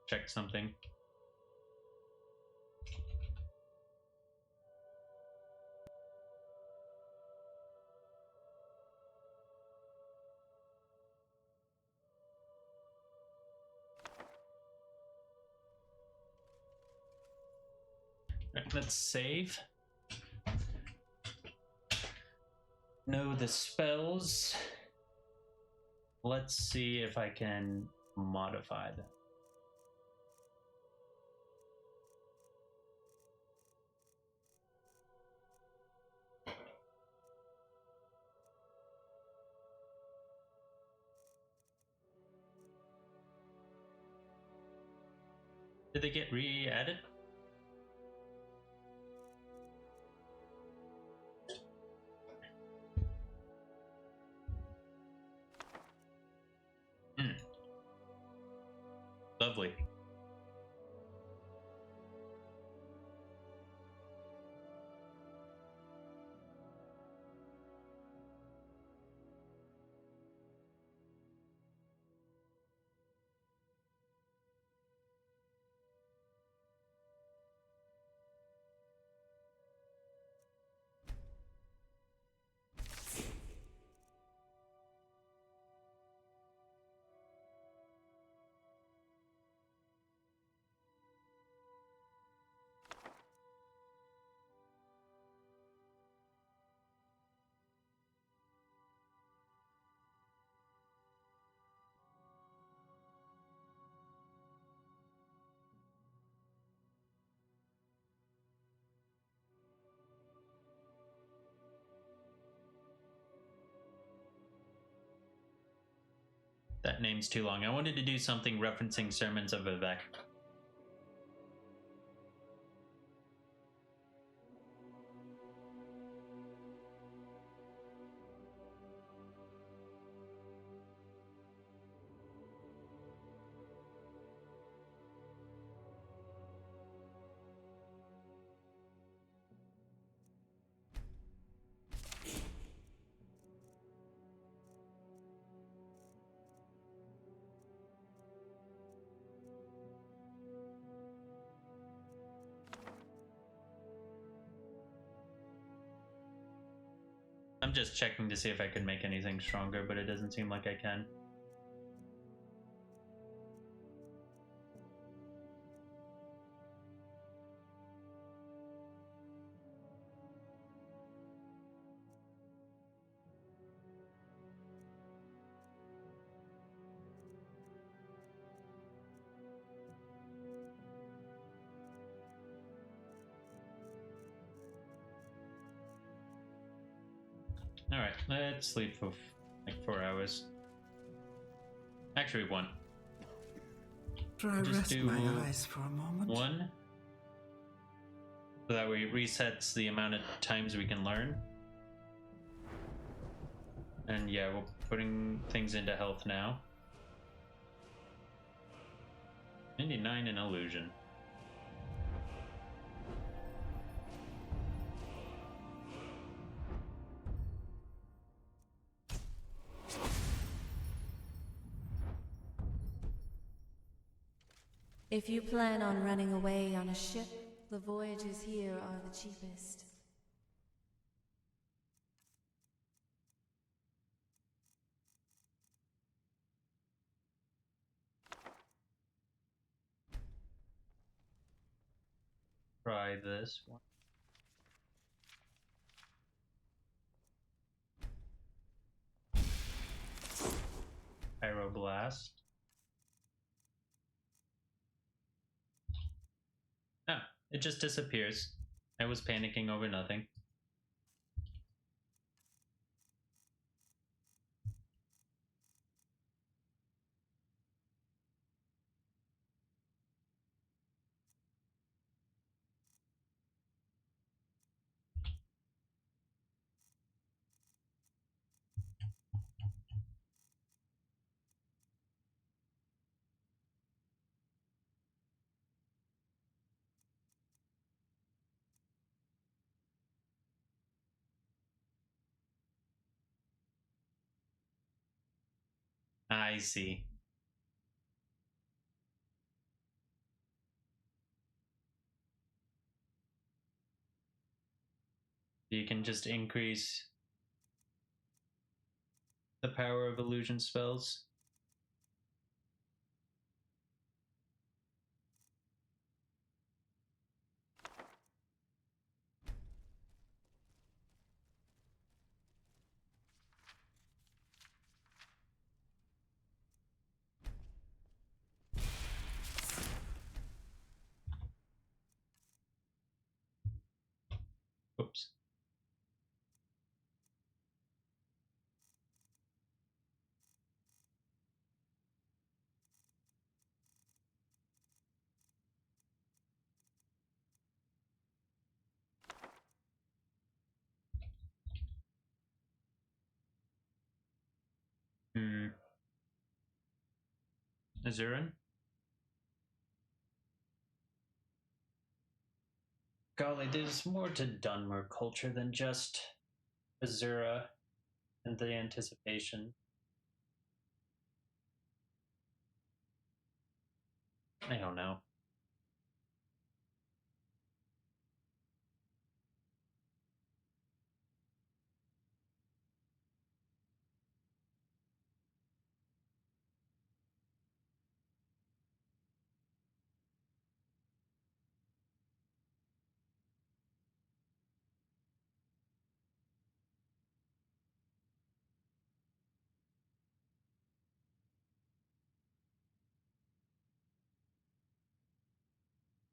[SPEAKER 1] check something. Right, let's save. Know the spells. Let's see if I can modify them. Did they get re-added? Lovely. That name's too long. I wanted to do something referencing Sermons of Vivek. I'm just checking to see if I can make anything stronger, but it doesn't seem like I can. Alright, let's sleep for like 4 hours. Actually, 1.
[SPEAKER 3] Try
[SPEAKER 1] Just
[SPEAKER 3] rest
[SPEAKER 1] do
[SPEAKER 3] my eyes for a moment.
[SPEAKER 1] 1. So that way it resets the amount of times we can learn. And yeah, we're putting things into health now. 99 in illusion.
[SPEAKER 6] If you plan on running away on a ship, the voyages here are the cheapest.
[SPEAKER 1] Try this one. Pyroblast. Ah, it just disappears. I was panicking over nothing. I see. You can just increase the power of illusion spells. Oops. Azurin? Golly, there's more to Dunmer culture than just Azura and the anticipation. I don't know.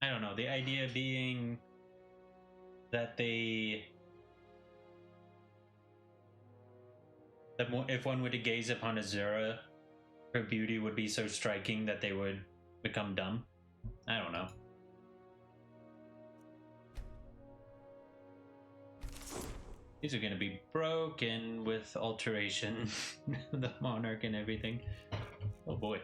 [SPEAKER 1] I don't know. The idea being that if one were to gaze upon Azura, her beauty would be so striking that they would become dumb. I don't know. These are going to be broken with alteration, the monarch and everything. Oh boy.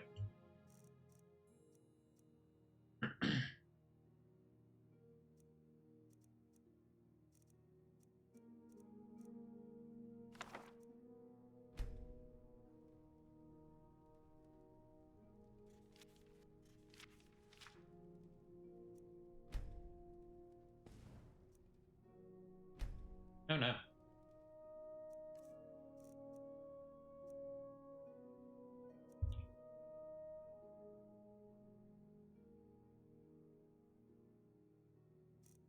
[SPEAKER 1] Oh no.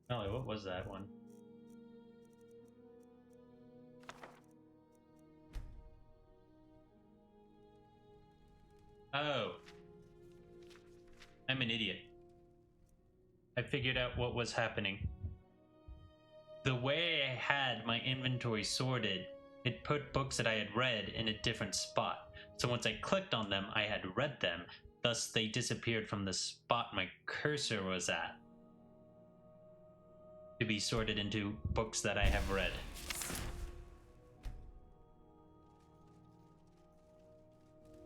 [SPEAKER 1] Golly, what was that one? Oh. I'm an idiot. I figured out what was happening. The way I had my inventory sorted, it put books that I had read in a different spot. So once I clicked on them, I had read them. Thus, they disappeared from the spot my cursor was at to be sorted into books that I have read.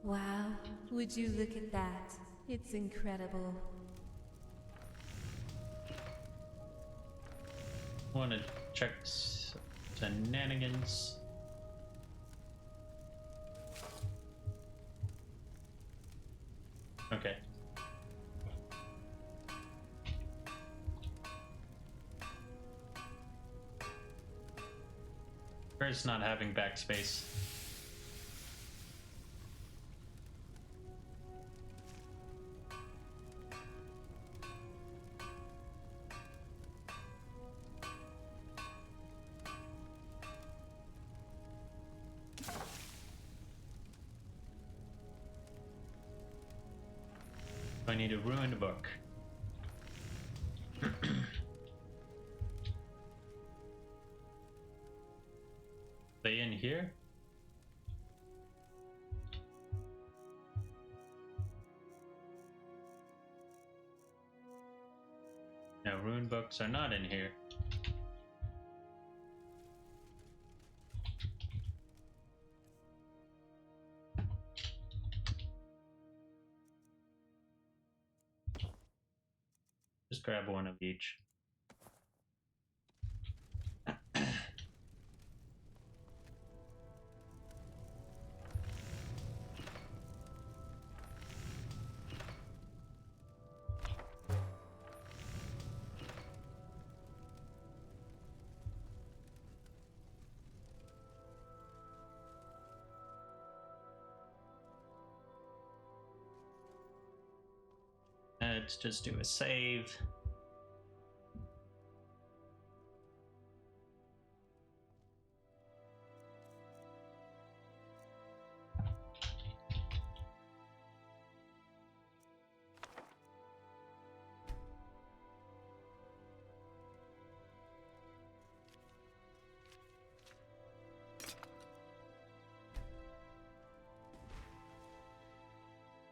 [SPEAKER 6] Wow, would you look at that? It's incredible.
[SPEAKER 1] Want to check shenanigans. Okay. First, not having backspace. I need a ruined book. They in here? No, ruined books are not in here. Just grab one of each. Let's just do a save.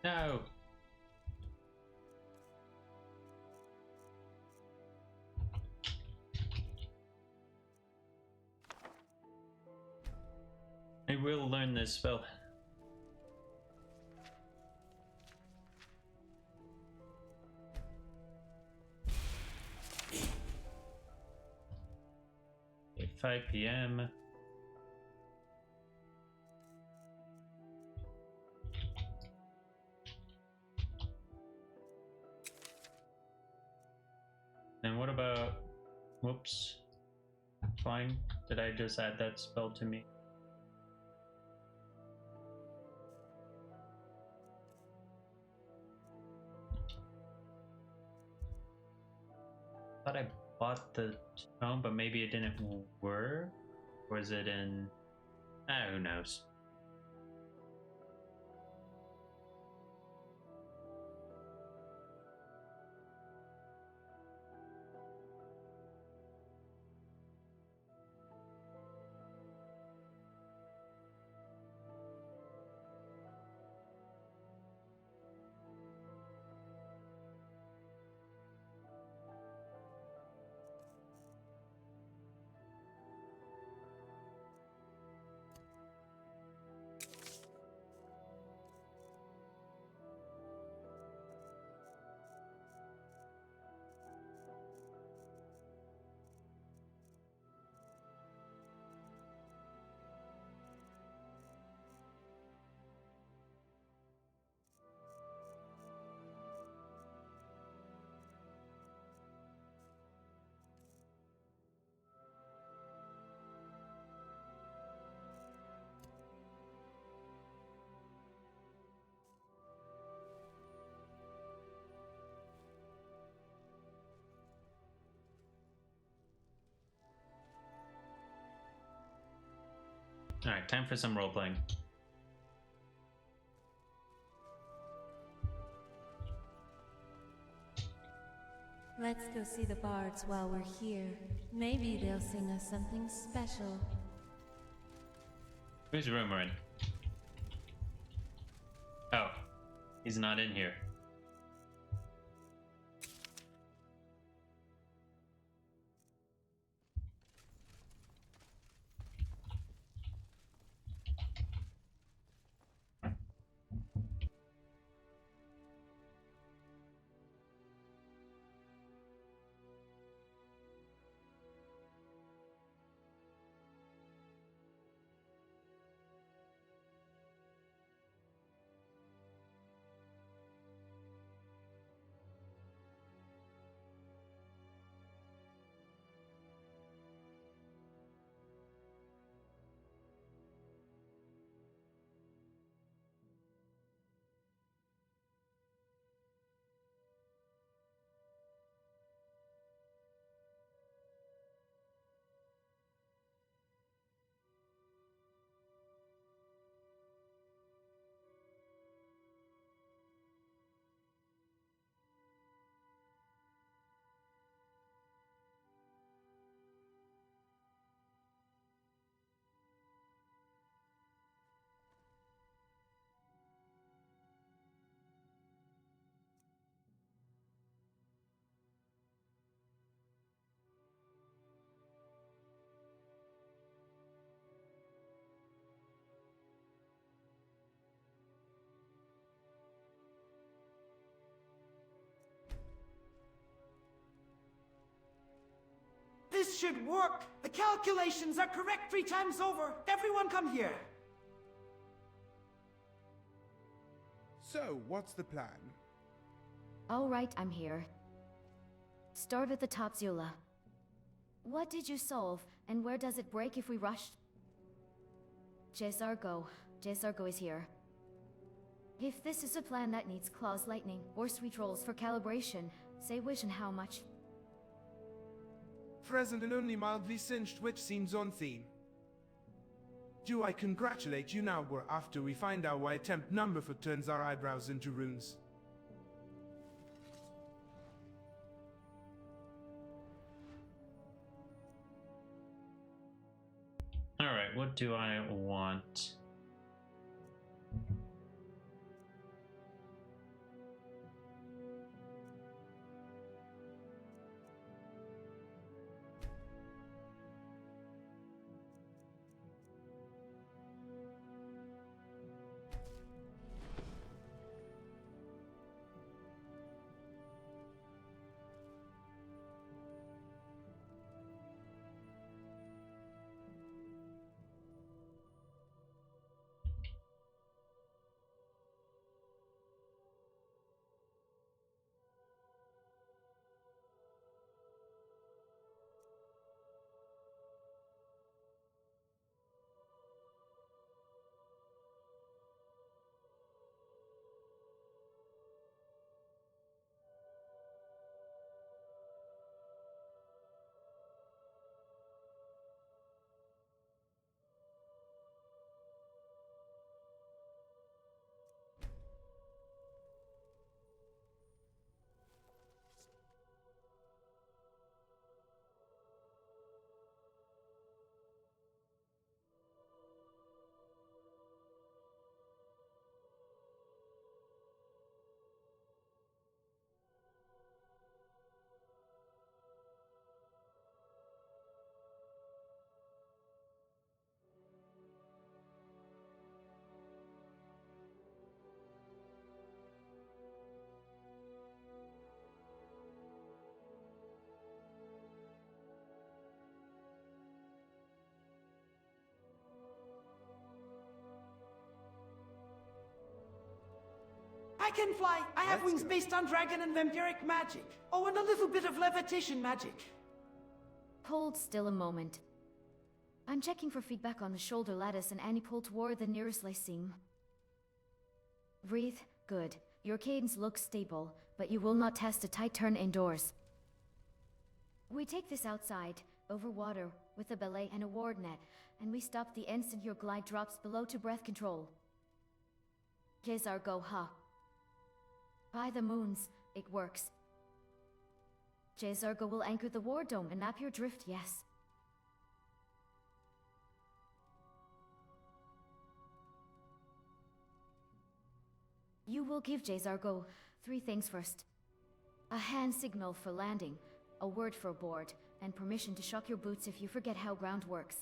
[SPEAKER 1] No. I will learn this spell. Okay, 5 p.m. And what about, whoops, fine, did I just add that spell to me? Thought I bought the tome, but maybe it didn't work? Or is it in, who knows? Alright, time for some role-playing.
[SPEAKER 6] Let's go see the bards while we're here. Maybe they'll sing us something special.
[SPEAKER 1] Who's Rumor in? Oh, he's not in here.
[SPEAKER 3] This should work! The calculations are correct 3 times over! Everyone come here!
[SPEAKER 5] So, what's the plan?
[SPEAKER 4] All right, I'm here. Start at the top, Zula. What did you solve, and where does it break if we rush? Jesargo. Jesargo is here. If this is a plan that needs claws lightning or sweet rolls for calibration, say wish and how much.
[SPEAKER 5] Present and only mildly singed, which seems on theme. Do I congratulate you now, or after we find out why attempt number 4 turns our eyebrows into runes?
[SPEAKER 1] Alright, what do I want?
[SPEAKER 3] I can fly. I have wings based on dragon and vampiric magic. Oh, and a little bit of levitation magic.
[SPEAKER 4] Hold still a moment. I'm checking for feedback on the shoulder lattice and any pull toward the nearest lyceum. Breathe. Good. Your cadence looks stable, but you will not test a tight turn indoors. We take this outside, over water, with a belay and a ward net, and we stop the instant your glide drops below to breath control. Kezar go ha. By the moons, it works. Jezargo will anchor the war dome and map your drift, yes. You will give Jezargo 3 things first. A hand signal for landing, a word for board, and permission to shock your boots if you forget how ground works.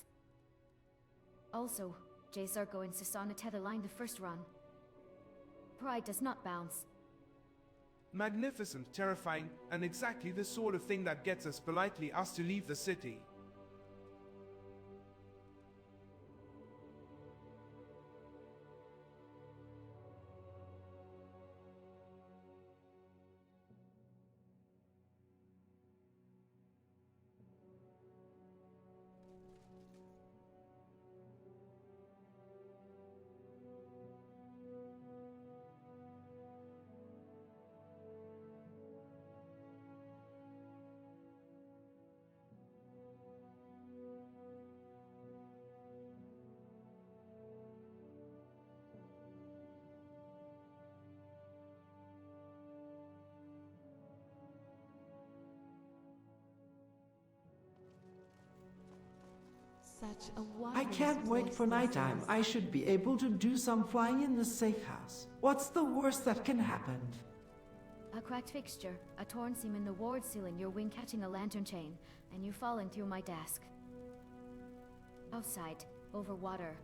[SPEAKER 4] Also, Jezargo insists on a tether line the first run. Pride does not bounce.
[SPEAKER 5] Magnificent, terrifying, and exactly the sort of thing that gets us politely asked to leave the city.
[SPEAKER 6] Such a
[SPEAKER 3] I can't wait for nighttime. I should be able to do some flying in the safe house. What's the worst that can happen?
[SPEAKER 4] A cracked fixture, a torn seam in the ward ceiling, your wing catching a lantern chain, and you falling through my desk. Outside, over water.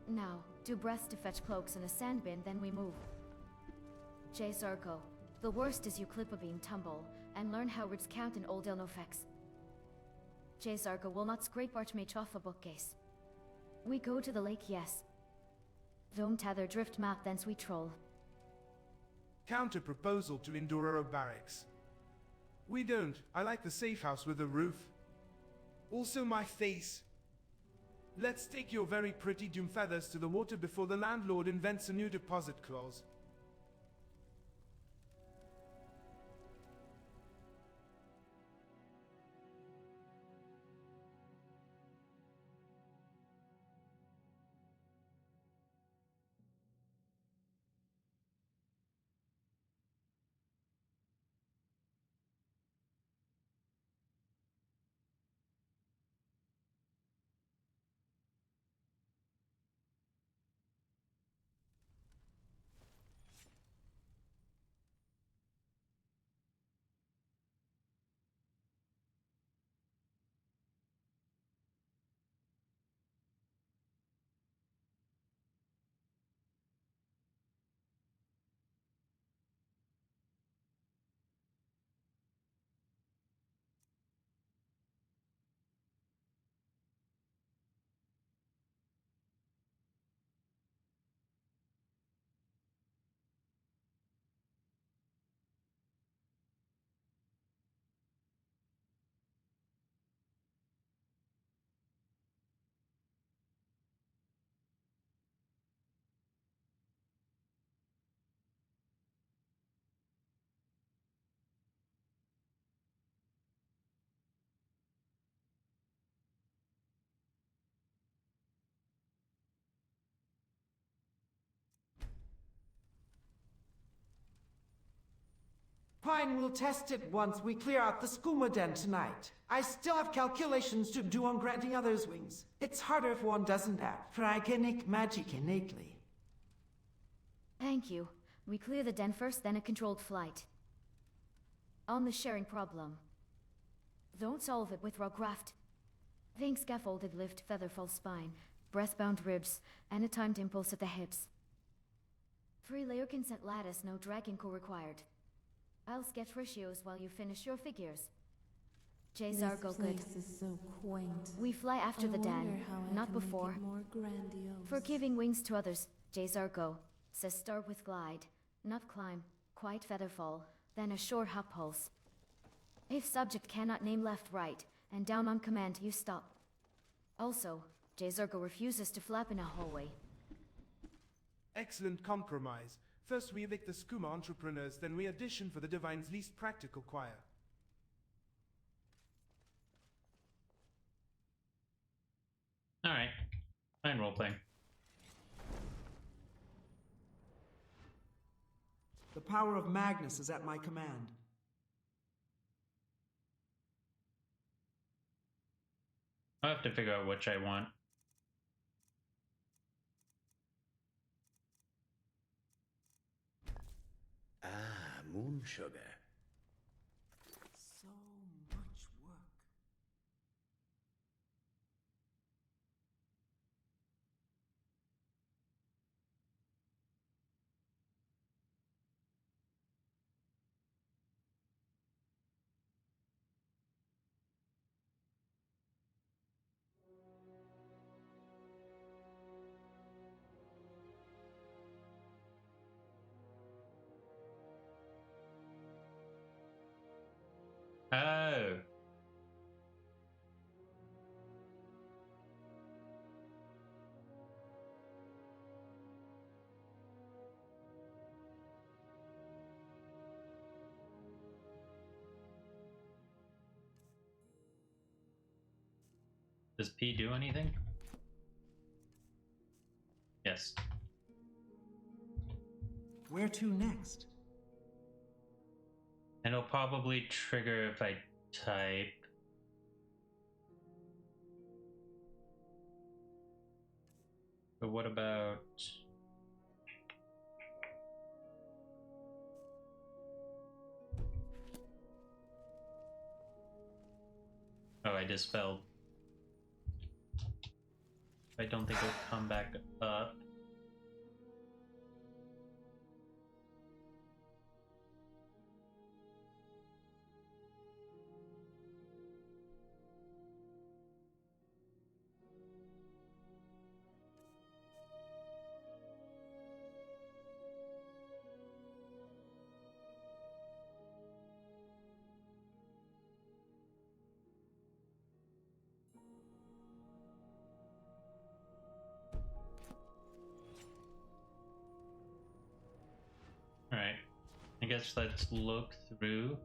[SPEAKER 4] Now, 2 breaths to fetch cloaks and a sand bin, then we move. Jezargo, the worst is you clip a beam tumble, and learn how words count in Old Elnofex. Jezargo will not scrape Archmage off a bookcase. We go to the lake, yes. Dome tether drift map, thence we troll.
[SPEAKER 5] Counter proposal to Indororo Barracks. We don't. I like the safe house with a roof. Also my face. Let's take your very pretty doom feathers to the water before the landlord invents a new deposit clause.
[SPEAKER 3] Fine, we'll test it once we clear out the Skooma den tonight. I still have calculations to do on granting others wings. It's harder if one doesn't have pragenic magic innately.
[SPEAKER 4] Thank you. We clear the den first, then a controlled flight. On the sharing problem. Don't solve it with Rograft. Think scaffolded lift, featherfall spine, breastbound ribs, and a timed impulse at the hips. 3-layer consent lattice, no dragging core required. I'll sketch ratios while you finish your figures. Jazar, go good.
[SPEAKER 6] This place is so quaint.
[SPEAKER 4] We fly after the den, not before.
[SPEAKER 6] More grandiose.
[SPEAKER 4] For giving wings to others, Jazar, go. Says start with glide, not climb, quite featherfall, then a short hop pulse. If subject cannot name left, right, and down on command, you stop. Also, Jazargo refuses to flap in a hallway.
[SPEAKER 5] Excellent compromise. First we evict the Skooma entrepreneurs, then we audition for the Divine's least practical choir.
[SPEAKER 1] Alright. Fine roleplaying.
[SPEAKER 3] The power of Magnus is at my command.
[SPEAKER 1] I'll have to figure out which I want.
[SPEAKER 11] Moon sugar.
[SPEAKER 3] So much work.
[SPEAKER 1] Oh. Does P do anything? Yes.
[SPEAKER 3] Where to next?
[SPEAKER 1] And it'll probably trigger if I type. But what about... Oh, I dispelled. I don't think it'll come back up. I guess let's look through.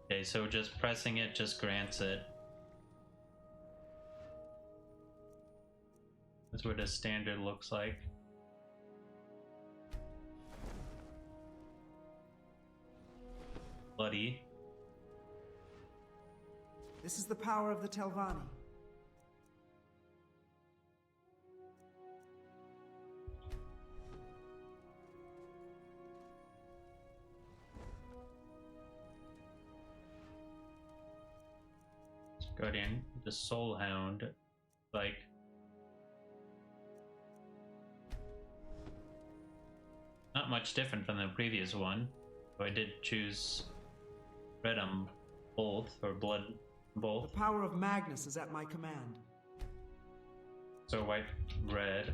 [SPEAKER 1] Okay, so just pressing it just grants it. That's what a standard looks like. Bloody.
[SPEAKER 3] This is the power of the Telvanni.
[SPEAKER 1] Guardian, the Soul Hound, like not much different from the previous one. So I did choose red on both, or blood both.
[SPEAKER 3] The power of Magnus is at my command.
[SPEAKER 1] So white, red.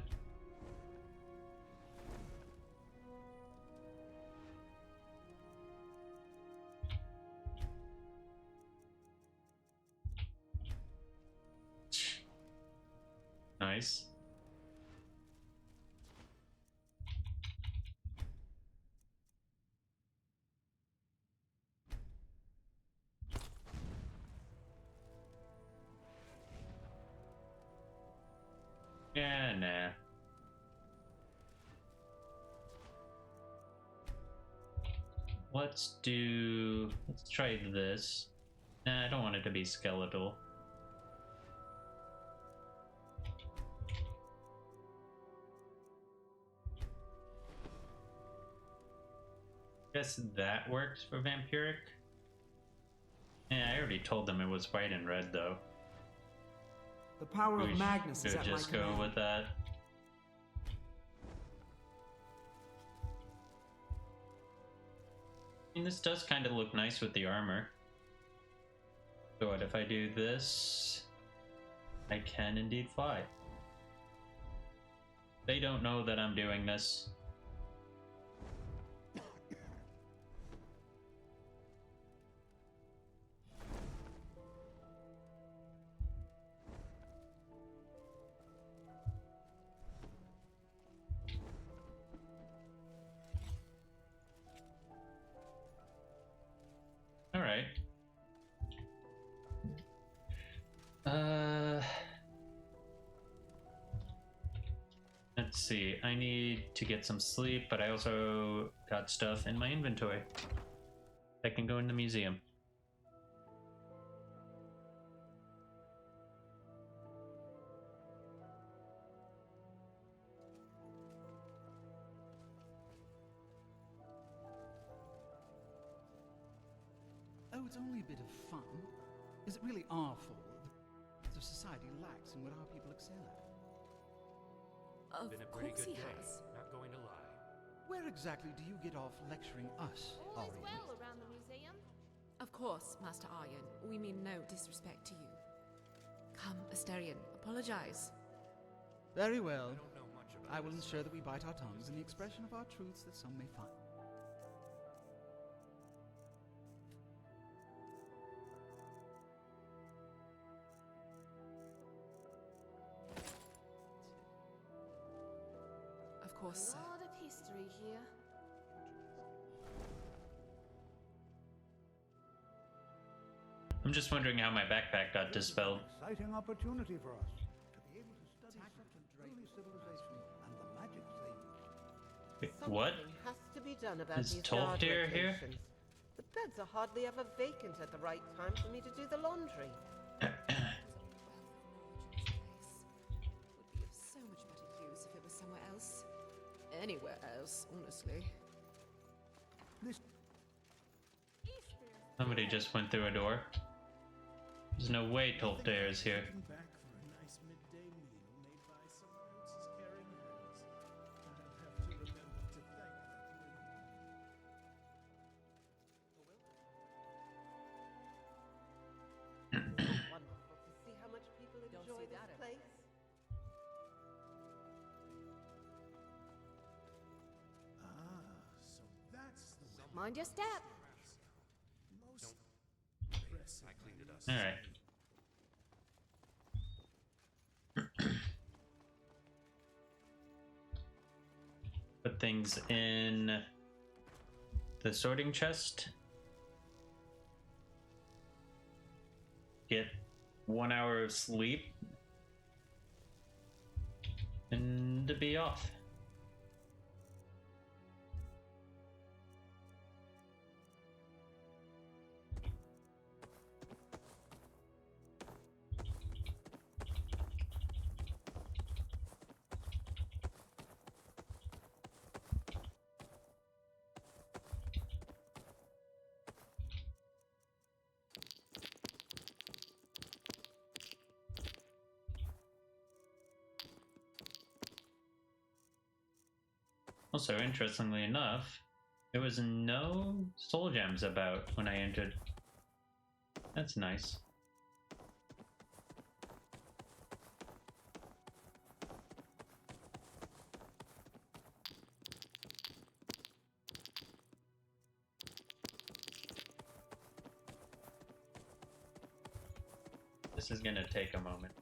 [SPEAKER 1] Nice. Yeah, nah. Let's try this. Nah, I don't want it to be skeletal. Guess that works for vampiric. Yeah, I already told them it was white and red though.
[SPEAKER 3] The power of Magnus is at my
[SPEAKER 1] just go
[SPEAKER 3] command.
[SPEAKER 1] with that. I mean, this does kind of look nice with the armor. So what if I do this? I can indeed fly. They don't know that I'm doing this. Alright. Let's see. I need to get some sleep, but I also got stuff in my inventory that can go in the museum.
[SPEAKER 14] Oh, it's only a bit of fun. Is it really our fault that the society lacks in what our people excel at?
[SPEAKER 15] Of course he has.
[SPEAKER 16] Not going to lie.
[SPEAKER 14] Where exactly do you get off lecturing us,
[SPEAKER 13] All is
[SPEAKER 14] Aryan?
[SPEAKER 13] well around the museum.
[SPEAKER 15] Of course, Master Aryan. We mean no disrespect to you. Come, Asterion, apologize.
[SPEAKER 14] Very well.
[SPEAKER 16] I don't know much about
[SPEAKER 14] I will
[SPEAKER 16] this
[SPEAKER 14] ensure
[SPEAKER 16] stuff.
[SPEAKER 14] that we bite our tongues in the expression of our truths that some may find.
[SPEAKER 15] Of course, sir.
[SPEAKER 13] A lot of history here.
[SPEAKER 1] I'm just wondering how my backpack got dispelled.
[SPEAKER 12] Exciting opportunity for us to be able to study such an early civilization and the magic they use.
[SPEAKER 1] Wait, what?
[SPEAKER 2] Something has to be done about
[SPEAKER 1] Is
[SPEAKER 2] these guard
[SPEAKER 1] Tolfdir here?
[SPEAKER 2] rotations. The beds are hardly ever vacant at the right time for me to do the laundry.
[SPEAKER 15] Would be of so much better use if it was somewhere else. Anywhere else, honestly.
[SPEAKER 1] Somebody just went through a door. There's no way Tolfdir is here.
[SPEAKER 5] Back for a nice midday meal made by someone else's caring hands. I'll have to remember to thank
[SPEAKER 2] Wonderful to see how much people enjoy this place.
[SPEAKER 5] So that's the way.
[SPEAKER 13] Mind your step.
[SPEAKER 5] Most
[SPEAKER 16] I cleaned it up.
[SPEAKER 1] Alright. things in the sorting chest. Get 1 hour of sleep. And to be off. Also, interestingly enough, there was no soul gems about when I entered. That's nice. This is gonna take a moment.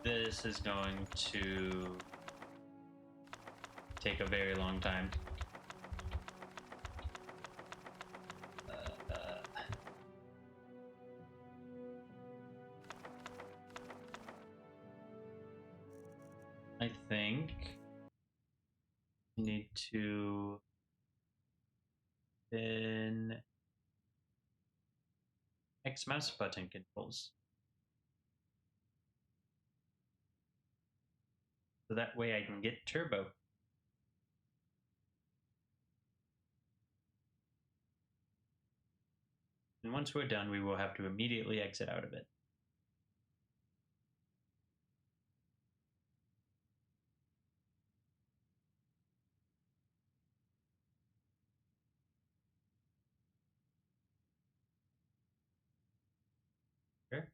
[SPEAKER 1] This is going to take a very long time. I think we need to then X mouse button controls. So that way I can get turbo. And once we're done, we will have to immediately exit out of it. Sure.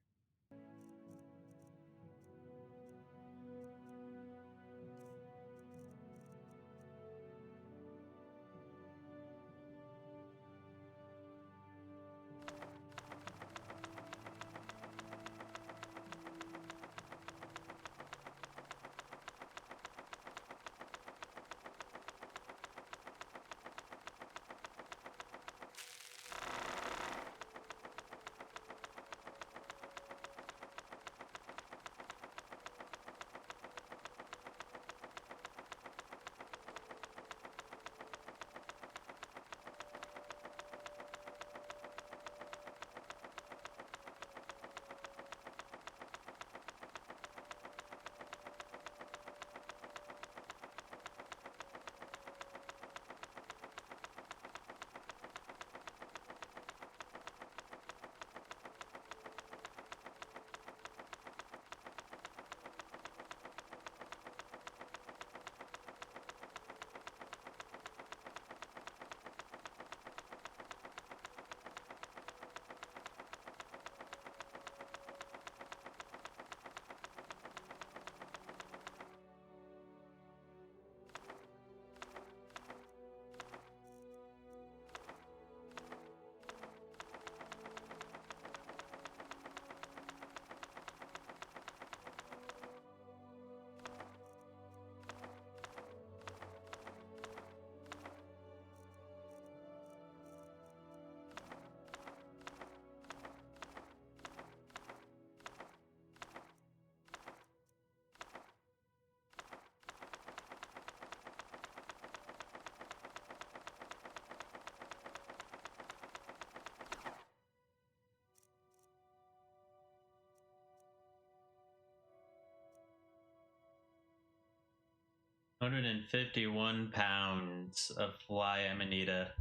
[SPEAKER 1] 151 pounds of fly amanita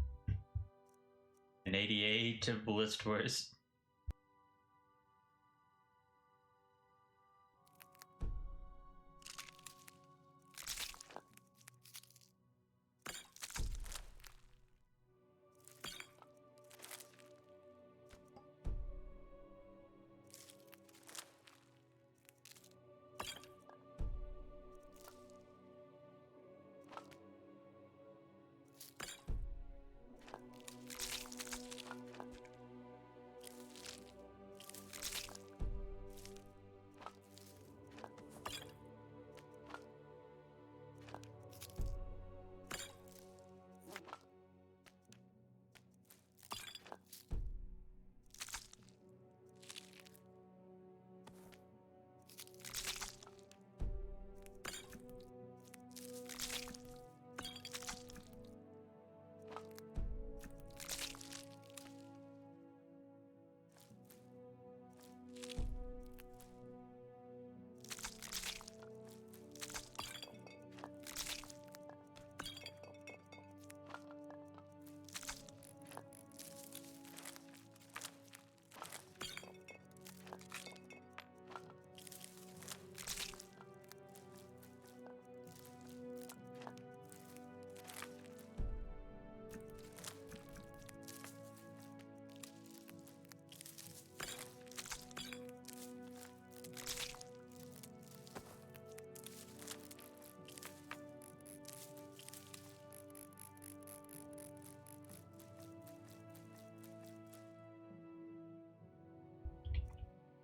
[SPEAKER 1] and 88 of blisters.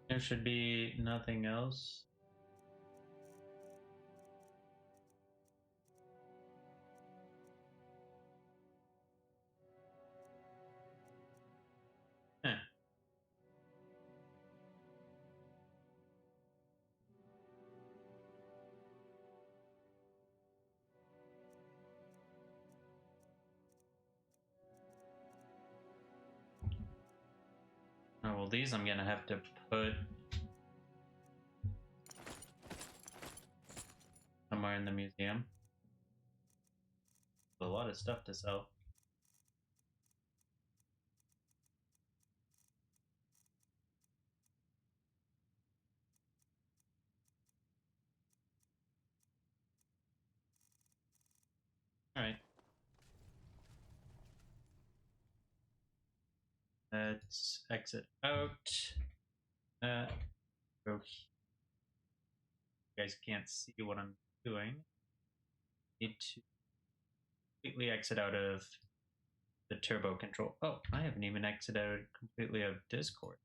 [SPEAKER 1] There should be nothing else. Eh. Oh, well, these I'm gonna have to put somewhere in the museum. A lot of stuff to sell. Alright. Let's exit out. Go. You guys can't see what I'm doing. Need to completely exit out of the turbo control. Oh, I haven't even exited out completely of Discord.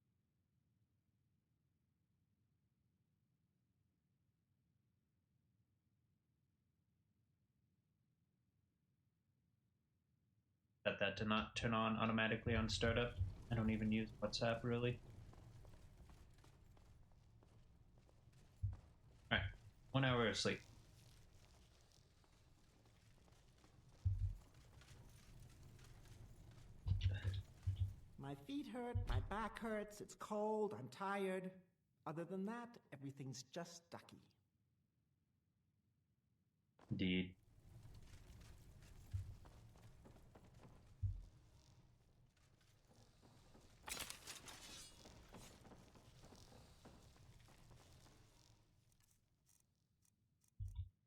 [SPEAKER 1] Set that to not turn on automatically on startup. I don't even use WhatsApp really. Alright, 1 hour of sleep.
[SPEAKER 3] My feet hurt, my back hurts, it's cold, I'm tired. Other than that, everything's just ducky.
[SPEAKER 1] Indeed.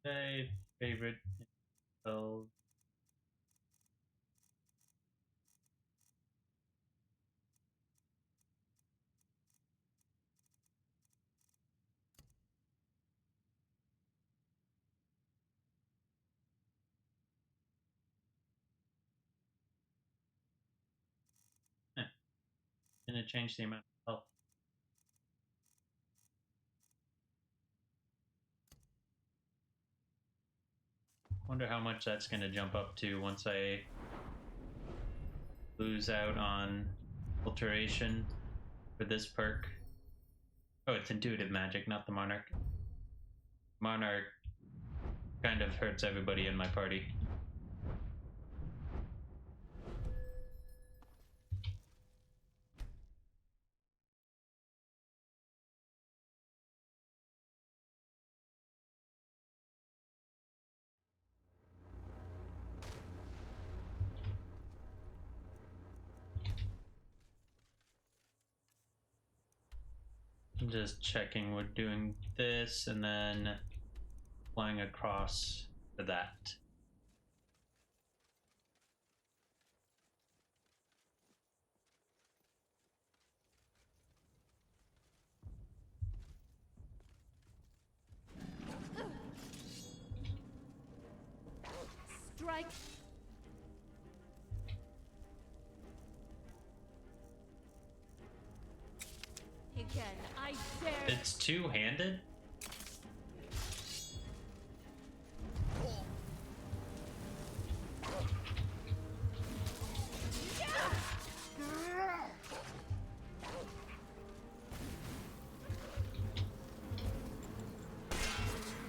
[SPEAKER 1] My favorite spells. Gonna change the amount of health. Wonder how much that's gonna jump up to once I lose out on alteration for this perk. Oh, it's intuitive magic, not the monarch. Monarch kind of hurts everybody in my party. I'm just checking we're doing this and then flying across to that.
[SPEAKER 6] Strike. Again, I dare.
[SPEAKER 1] It's two-handed?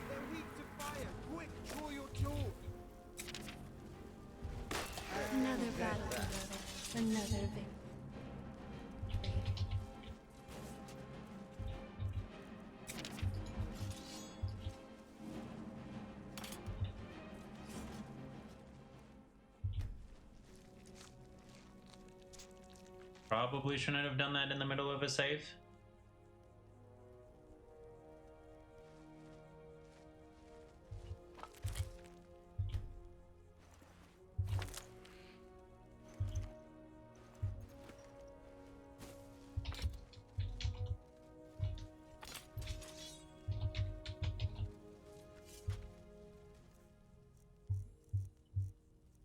[SPEAKER 5] They're weak to fire. Quick, draw your sword.
[SPEAKER 6] Another battle, another victory.
[SPEAKER 1] Probably shouldn't have done that in the middle of a save.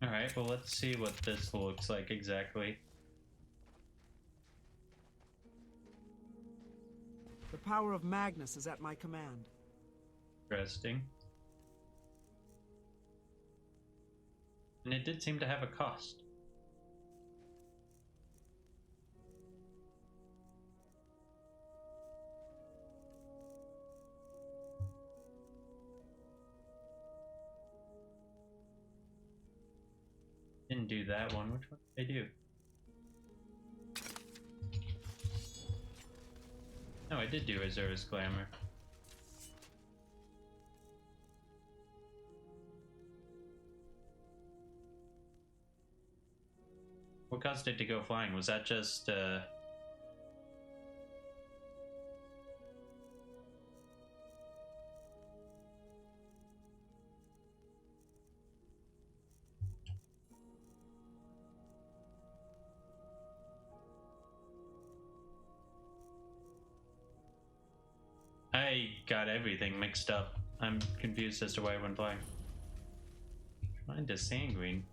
[SPEAKER 1] Alright, well let's see what this looks like exactly.
[SPEAKER 3] The power of Magnus is at my command.
[SPEAKER 1] Interesting. And it did seem to have a cost. Didn't do that one. Which one did they do? No, I did do Azura's Glamour. What caused it to go flying? Was that just, I got everything mixed up. I'm confused as to why I went flying. Shrine to Sanguine.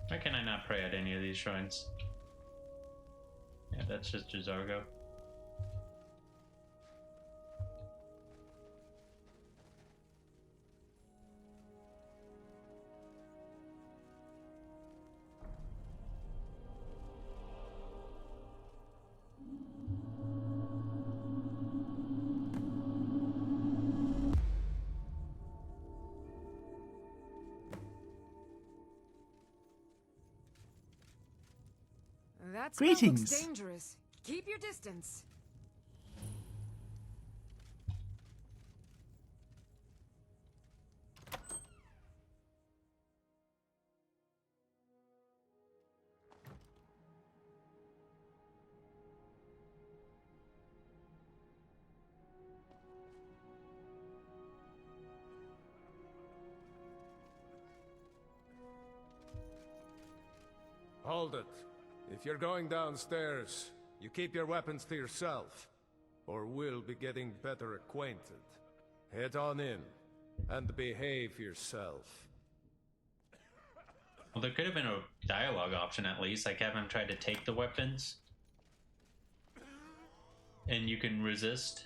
[SPEAKER 1] Why can I not pray at any of these shrines? Yeah, that's just Jazargo.
[SPEAKER 16] That
[SPEAKER 3] Greetings.
[SPEAKER 16] looks dangerous. Keep your distance.
[SPEAKER 8] Hold it. If you're going downstairs, you keep your weapons to yourself, or we'll be getting better acquainted. Head on in, and behave yourself.
[SPEAKER 1] Well, there could have been a dialogue option at least, like have him try to take the weapons. And you can resist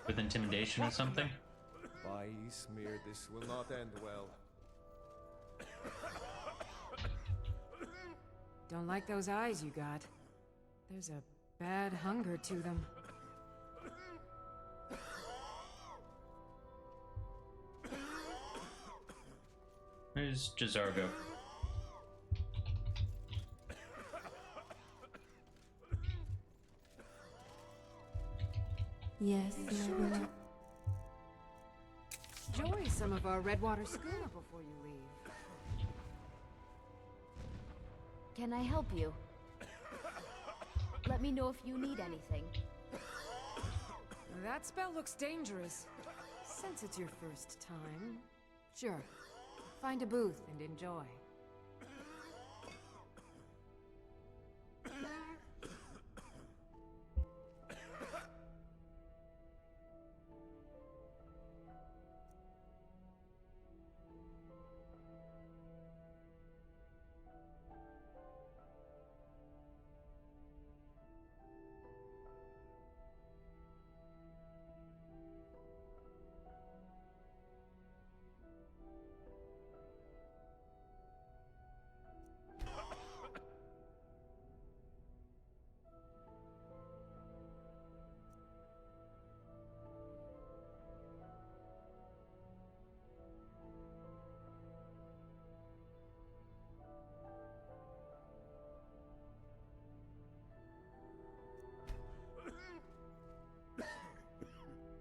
[SPEAKER 1] with intimidation or something.
[SPEAKER 8] By Ismir, this will not end well.
[SPEAKER 16] Don't like those eyes you got. There's a bad hunger to them.
[SPEAKER 1] Where's Jazargo?
[SPEAKER 6] Yes, Zula.
[SPEAKER 16] Enjoy some of our Redwater Skooma before you leave.
[SPEAKER 4] Can I help you? Let me know if you need anything.
[SPEAKER 16] That spell looks dangerous. Since it's your first time, sure. Find a booth and enjoy.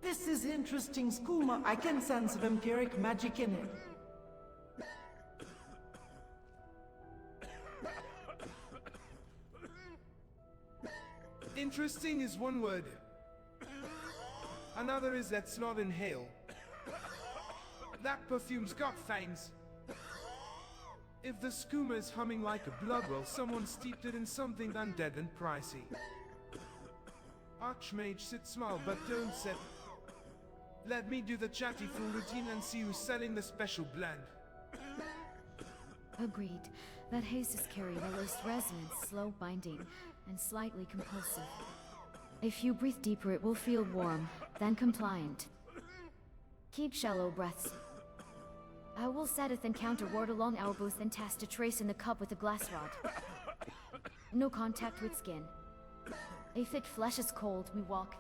[SPEAKER 3] This is interesting, Skooma. I can sense vampiric magic in it.
[SPEAKER 5] Interesting is one word. Another is let's not inhale. That perfume's got fangs. If the skooma is humming like a blood well, someone steeped it in something undead and pricey. Archmage, sit smile, but don't sit. Let me do the chatty full routine and see who's selling the special blend.
[SPEAKER 4] Agreed. That haze is carrying a laced resonance, slow binding, and slightly compulsive. If you breathe deeper, it will feel warm, then compliant. Keep shallow breaths. I will setteth encounter ward along our booth and cast a trace in the cup with a glass rod. No contact with skin. If it flesh is cold, we walk.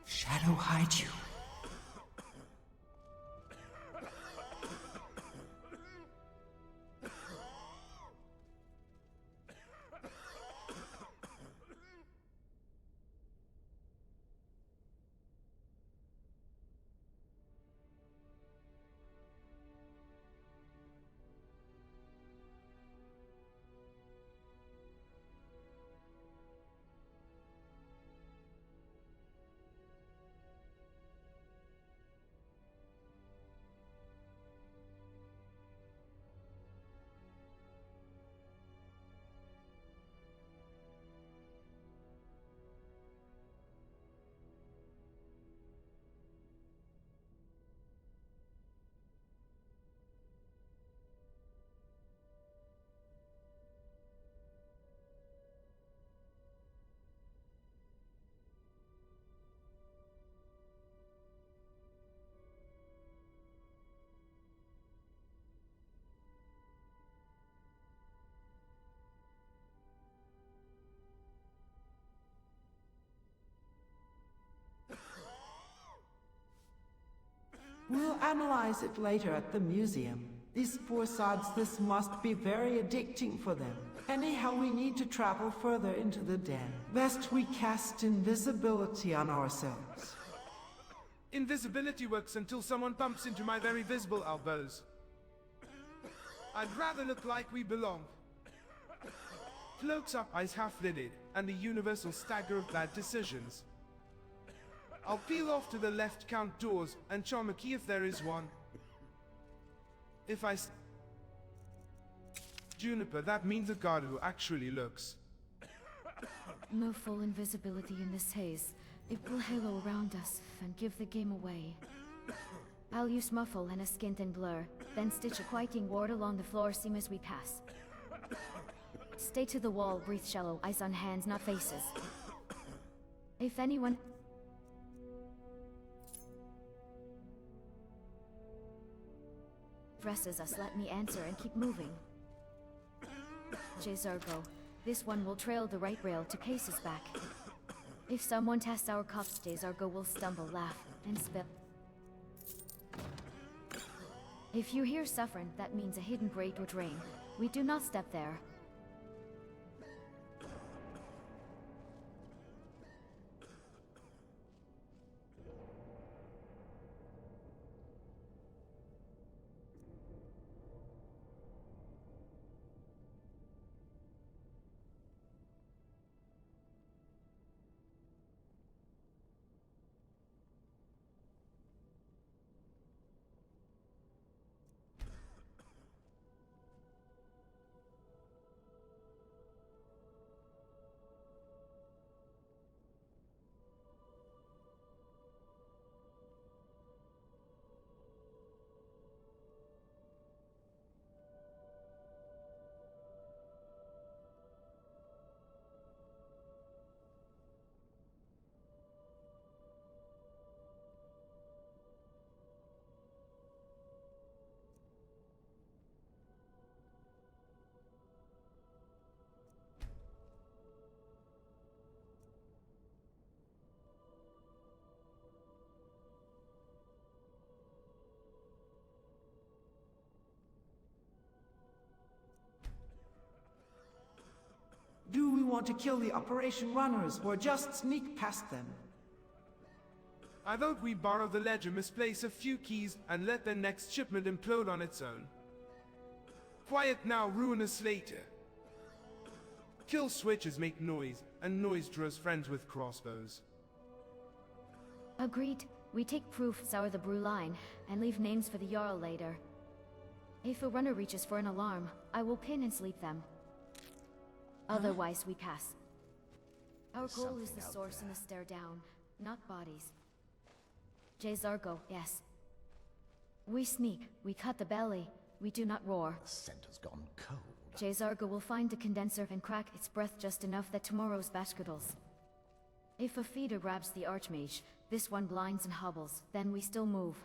[SPEAKER 3] Shadow hide you. We'll analyze it later at the museum. These poor sods, this must be very addicting for them. Anyhow, we need to travel further into the den. Best we cast invisibility on ourselves.
[SPEAKER 5] Invisibility works until someone bumps into my very visible elbows. I'd rather look like we belong. Cloaks up, eyes half-lidded, and the universal stagger of bad decisions. I'll peel off to the left, count doors, and charm a key if there is one. If I Juniper, that means a guard who actually looks.
[SPEAKER 4] No full invisibility in this haze. It will halo around us and give the game away. I'll use muffle and a skint and blur, then stitch a quieting ward along the floor seam as we pass. Stay to the wall, breathe shallow, eyes on hands, not faces. If anyone addresses us, let me answer and keep moving. Zargo, this one will trail the right rail to Case's back. If someone tests our cuffs, Zargo will stumble, laugh, and spill. If you hear suffering, that means a hidden grate would rain. We do not step there.
[SPEAKER 3] Do we want to kill the operation runners or just sneak past them?
[SPEAKER 5] I thought we borrow the ledger, misplace a few keys, and let the next shipment implode on its own. Quiet now, ruin us later. Kill switches make noise, and noise draws friends with crossbows.
[SPEAKER 4] Agreed. We take proof, sour the brew line, and leave names for the Jarl later. If a runner reaches for an alarm, I will pin and sleep them. Otherwise, we pass. Our goal is the source and the stare down, not bodies. Zargo, yes. We sneak, we cut the belly, we do not roar.
[SPEAKER 11] The scent has gone cold.
[SPEAKER 4] Zargo will find the condenser and crack its breath just enough that tomorrow's baskettles. If a feeder grabs the Archmage, this one blinds and hobbles, then we still move.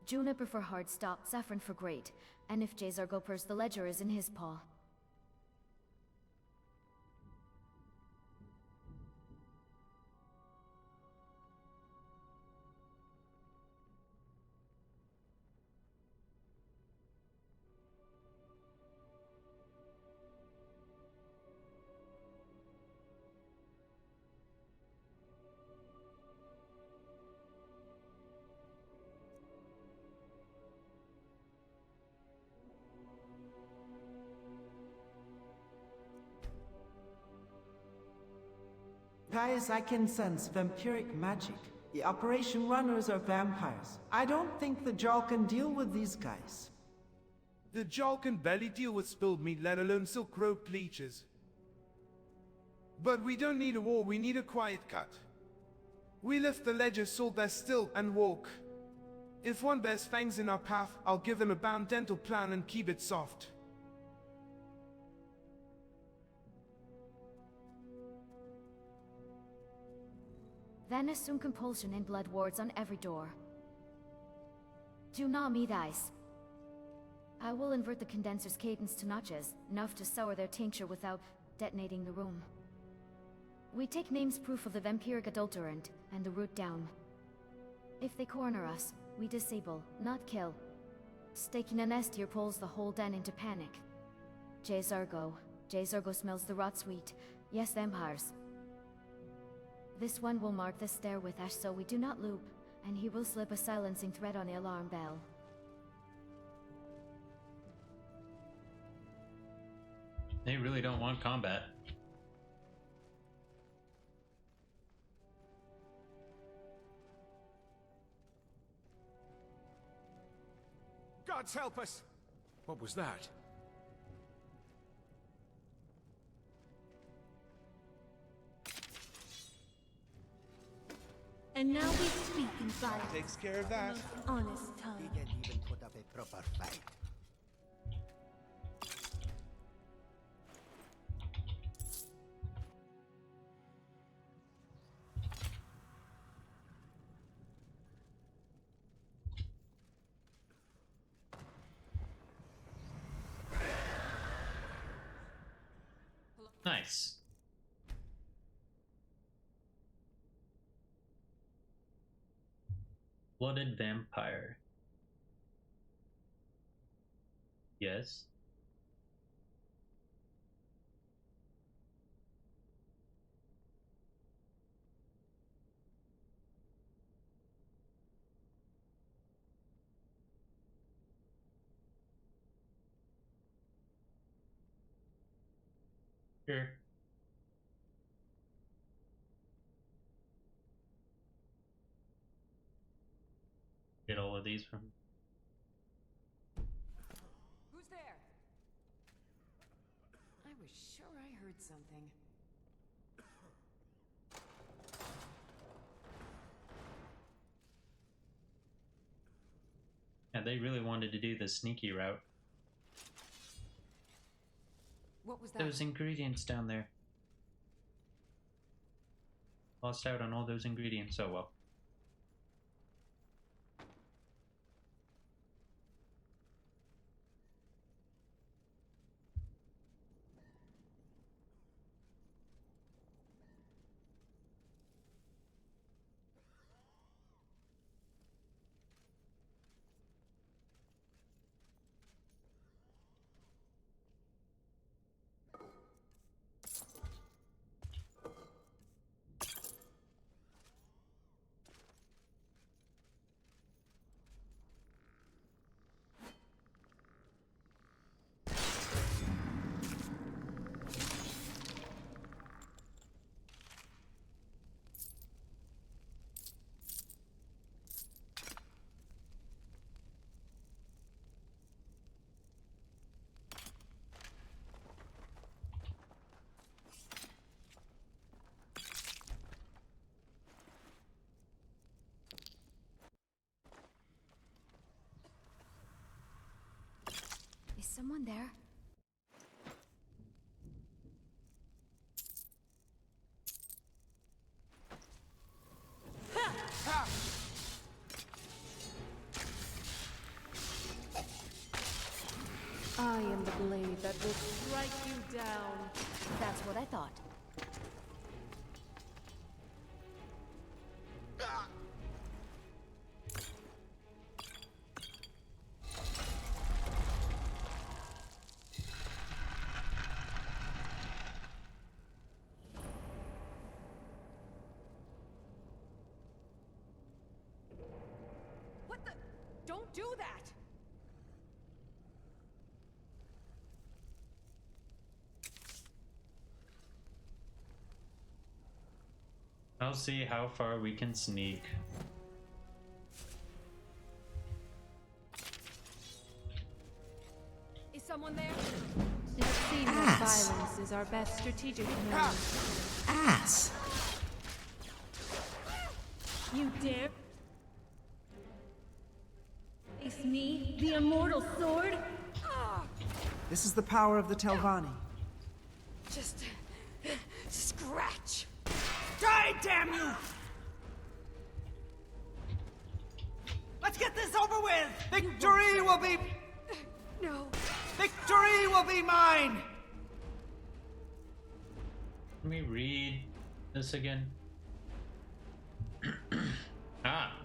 [SPEAKER 4] Juniper for hard stop, Saffron for great, and if Zargo purrs, the ledger is in his paw.
[SPEAKER 3] Guys, I can sense vampiric magic. The operation runners are vampires. I don't think the Jarl can deal with these guys.
[SPEAKER 5] The Jarl can barely deal with spilled meat, let alone Silk Road leeches. But we don't need a war, we need a quiet cut. We lift the ledger, sold there still, and walk. If one bears fangs in our path, I'll give them a bound dental plan and keep it soft.
[SPEAKER 4] Then assume compulsion and blood wards on every door. Do not meet eyes. I will invert the condenser's cadence to notches, enough to sour their tincture without detonating the room. We take names proof of the vampiric adulterant, and the root down. If they corner us, we disable, not kill. Staking a nest here pulls the whole den into panic. Zargo smells the rot sweet. Yes, vampires. This one will mark the stair with ash so we do not loop, and he will slip a silencing thread on the alarm bell.
[SPEAKER 1] They really don't want combat.
[SPEAKER 8] Gods help us! What was that?
[SPEAKER 6] And now we speak in silence.
[SPEAKER 12] Takes care of that.
[SPEAKER 6] Honest tongue.
[SPEAKER 12] He didn't even put up a proper fight.
[SPEAKER 1] Nice. Blooded vampire. Yes. Sure. Get all of these from.
[SPEAKER 16] Who's there? I was sure I heard something.
[SPEAKER 1] Yeah, they really wanted to do the sneaky route.
[SPEAKER 16] What was that?
[SPEAKER 1] Those ingredients down there. Lost out on all those ingredients. Oh well.
[SPEAKER 4] Is someone there?
[SPEAKER 6] I am the blade that will strike you down.
[SPEAKER 4] That's what I thought.
[SPEAKER 16] What the? Don't do that!
[SPEAKER 1] I'll see how far we can sneak.
[SPEAKER 16] Is someone there?
[SPEAKER 6] It seems that violence is our best strategic move.
[SPEAKER 3] Ass!
[SPEAKER 6] You dare face me, the immortal sword?
[SPEAKER 3] This is the power of the Telvanni.
[SPEAKER 16] Just scratch.
[SPEAKER 3] Die, damn you! Let's get this over with! Victory will be...
[SPEAKER 16] No.
[SPEAKER 3] Victory will be mine!
[SPEAKER 1] Can we read this again? Ah.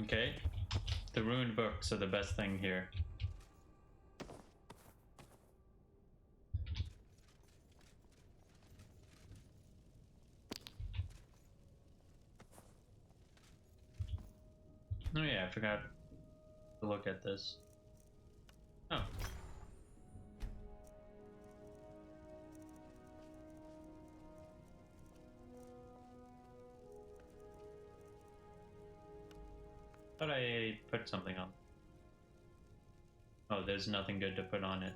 [SPEAKER 1] Okay. The rune books are the best thing here. Oh yeah, I forgot to look at this. Oh. Thought I put something on. Oh, there's nothing good to put on it.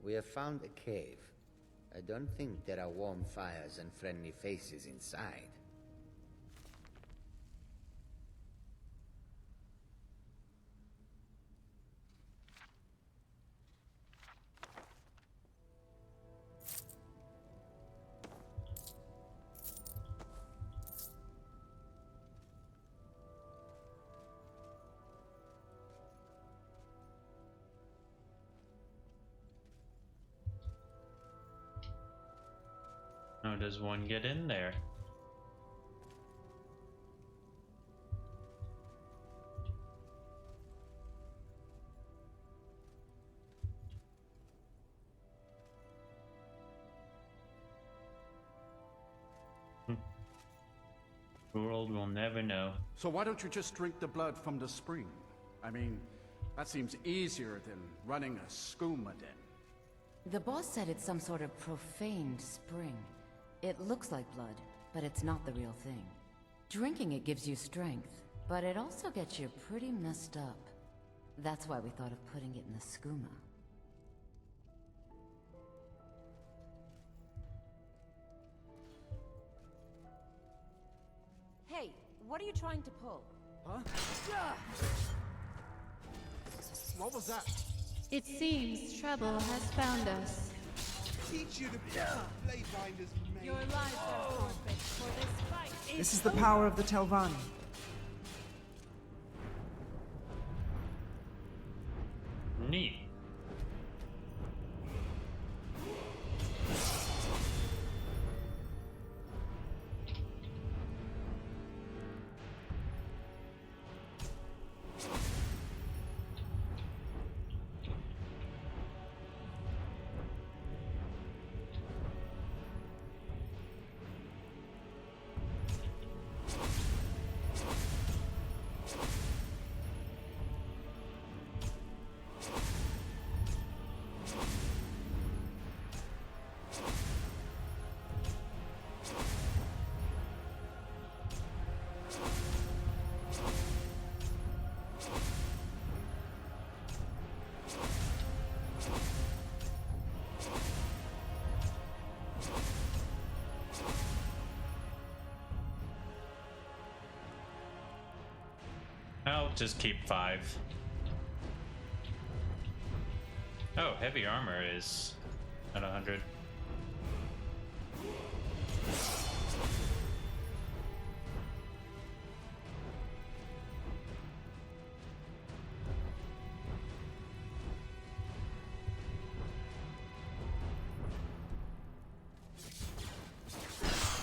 [SPEAKER 11] We have found a cave. I don't think there are warm fires and friendly faces inside.
[SPEAKER 1] How does one get in there? The world will never know.
[SPEAKER 14] So why don't you just drink the blood from the spring? I mean, that seems easier than running a skooma den.
[SPEAKER 17] The boss said it's some sort of profaned spring. It looks like blood, but it's not the real thing. Drinking it gives you strength, but it also gets you pretty messed up. That's why we thought of putting it in the skooma.
[SPEAKER 16] Hey, what are you trying to pull?
[SPEAKER 12] Huh? What was that?
[SPEAKER 6] It seems trouble has found us.
[SPEAKER 12] Teach you to be Bladefinder's mate.
[SPEAKER 6] Your lives are forfeit for this fight.
[SPEAKER 3] This is the power of the Telvanni.
[SPEAKER 1] Neat. I'll just keep 5. Oh, heavy armor is at 100.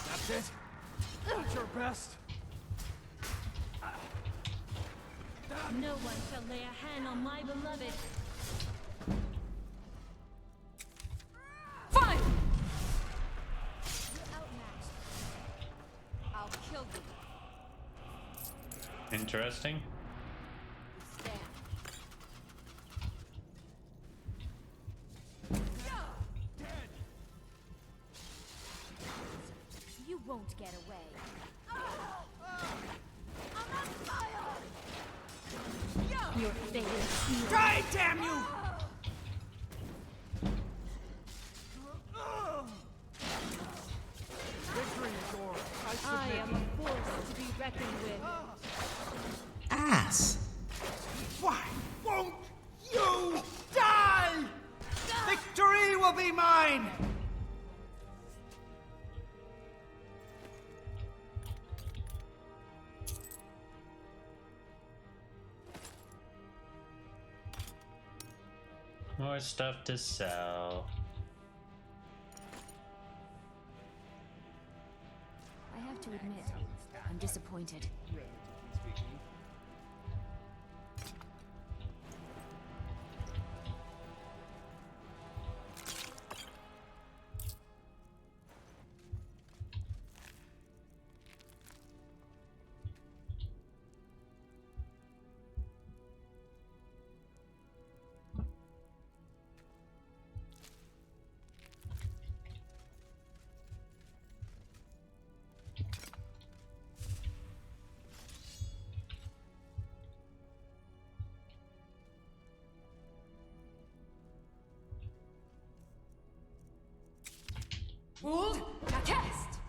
[SPEAKER 12] That's it? That's your best?
[SPEAKER 6] No one shall lay a hand on my beloved.
[SPEAKER 16] Fine! You're outmatched. I'll kill you.
[SPEAKER 1] Interesting.
[SPEAKER 16] Stand.
[SPEAKER 4] You won't get away.
[SPEAKER 6] Your fate is sealed.
[SPEAKER 12] Die, damn you! Victory is yours.
[SPEAKER 6] I am a force to be reckoned with.
[SPEAKER 3] Ass!
[SPEAKER 12] Why won't you die? Victory will be mine!
[SPEAKER 1] More stuff to sell.
[SPEAKER 4] to admit, I'm disappointed.
[SPEAKER 14] Relatively speaking.
[SPEAKER 16] Hold! Cast!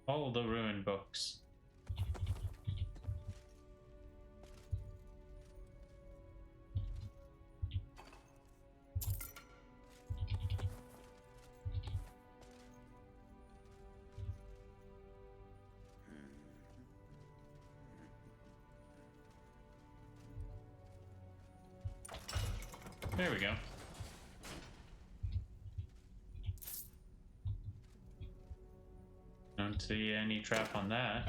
[SPEAKER 1] All the ruined books. There we go. Don't see any trap on that.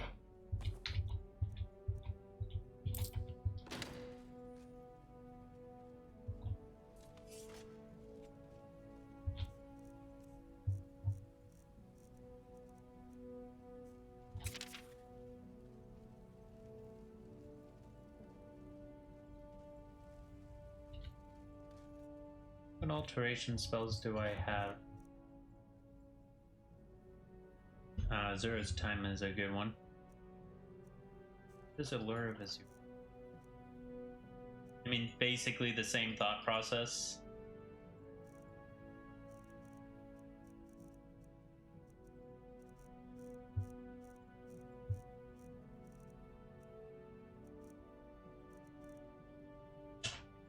[SPEAKER 1] What alteration spells do I have? Zura's time is a good one. This allure of Azure. I mean, basically the same thought process.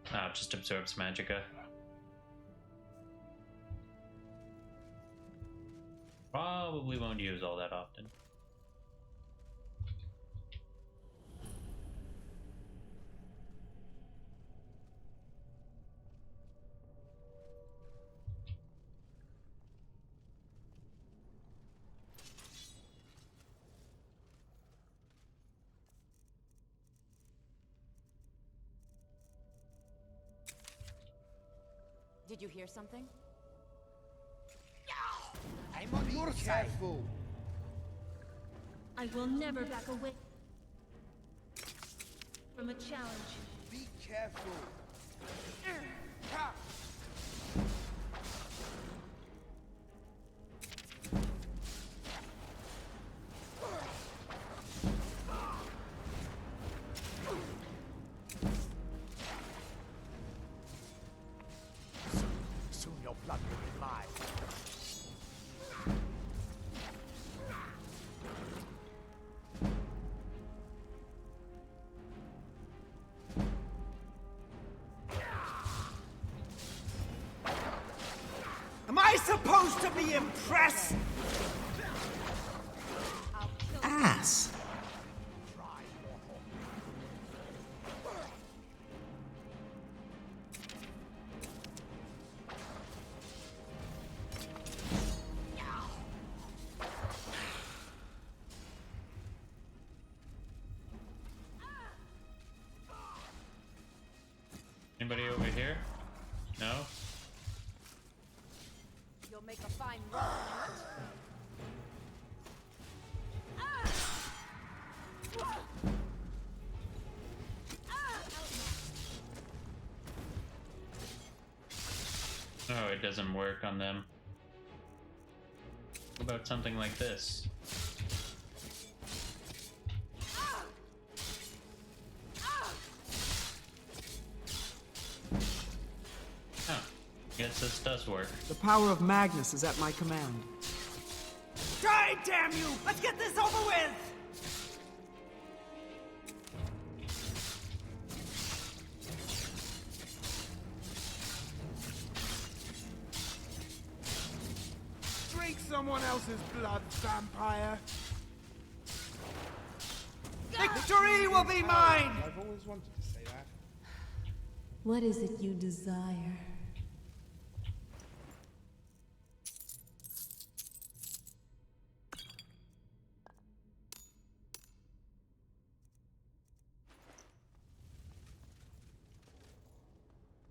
[SPEAKER 1] It just absorbs magicka. Probably won't use all that often.
[SPEAKER 16] Did you hear something?
[SPEAKER 12] I'm on your side. Careful.
[SPEAKER 18] I will never back away from a challenge.
[SPEAKER 12] Be careful.
[SPEAKER 19] Soon your blood will be mine.
[SPEAKER 3] Am I supposed to be impressed? Ass.
[SPEAKER 1] Anybody over here? No?
[SPEAKER 16] You'll make a fine run,
[SPEAKER 1] Oh, it doesn't work on them. What about something like this? this does work.
[SPEAKER 3] The power of Magnus is at my command.
[SPEAKER 20] Try, damn you! Let's get this over with!
[SPEAKER 5] Drink someone else's blood, vampire.
[SPEAKER 20] Victory will be mine!
[SPEAKER 5] I've always wanted to say that.
[SPEAKER 6] What is it you desire?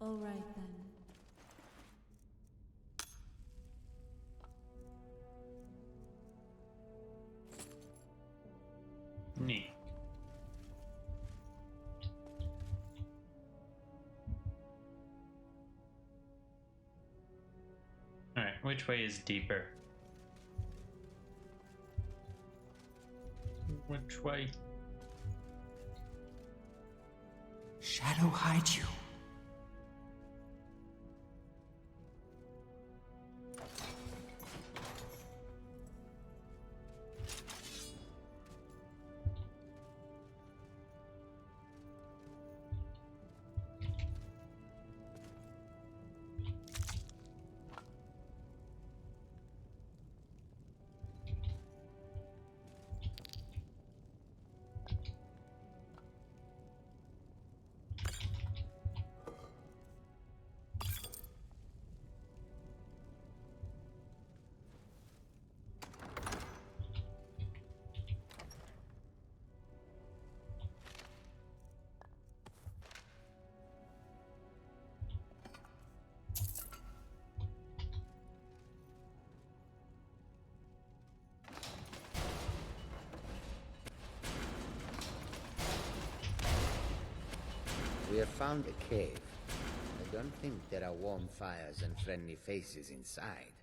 [SPEAKER 6] All right then.
[SPEAKER 1] Neat. Alright, which way is deeper? Which way?
[SPEAKER 3] Shadow hides you.
[SPEAKER 11] We have found a cave. I don't think there are warm fires and friendly faces inside.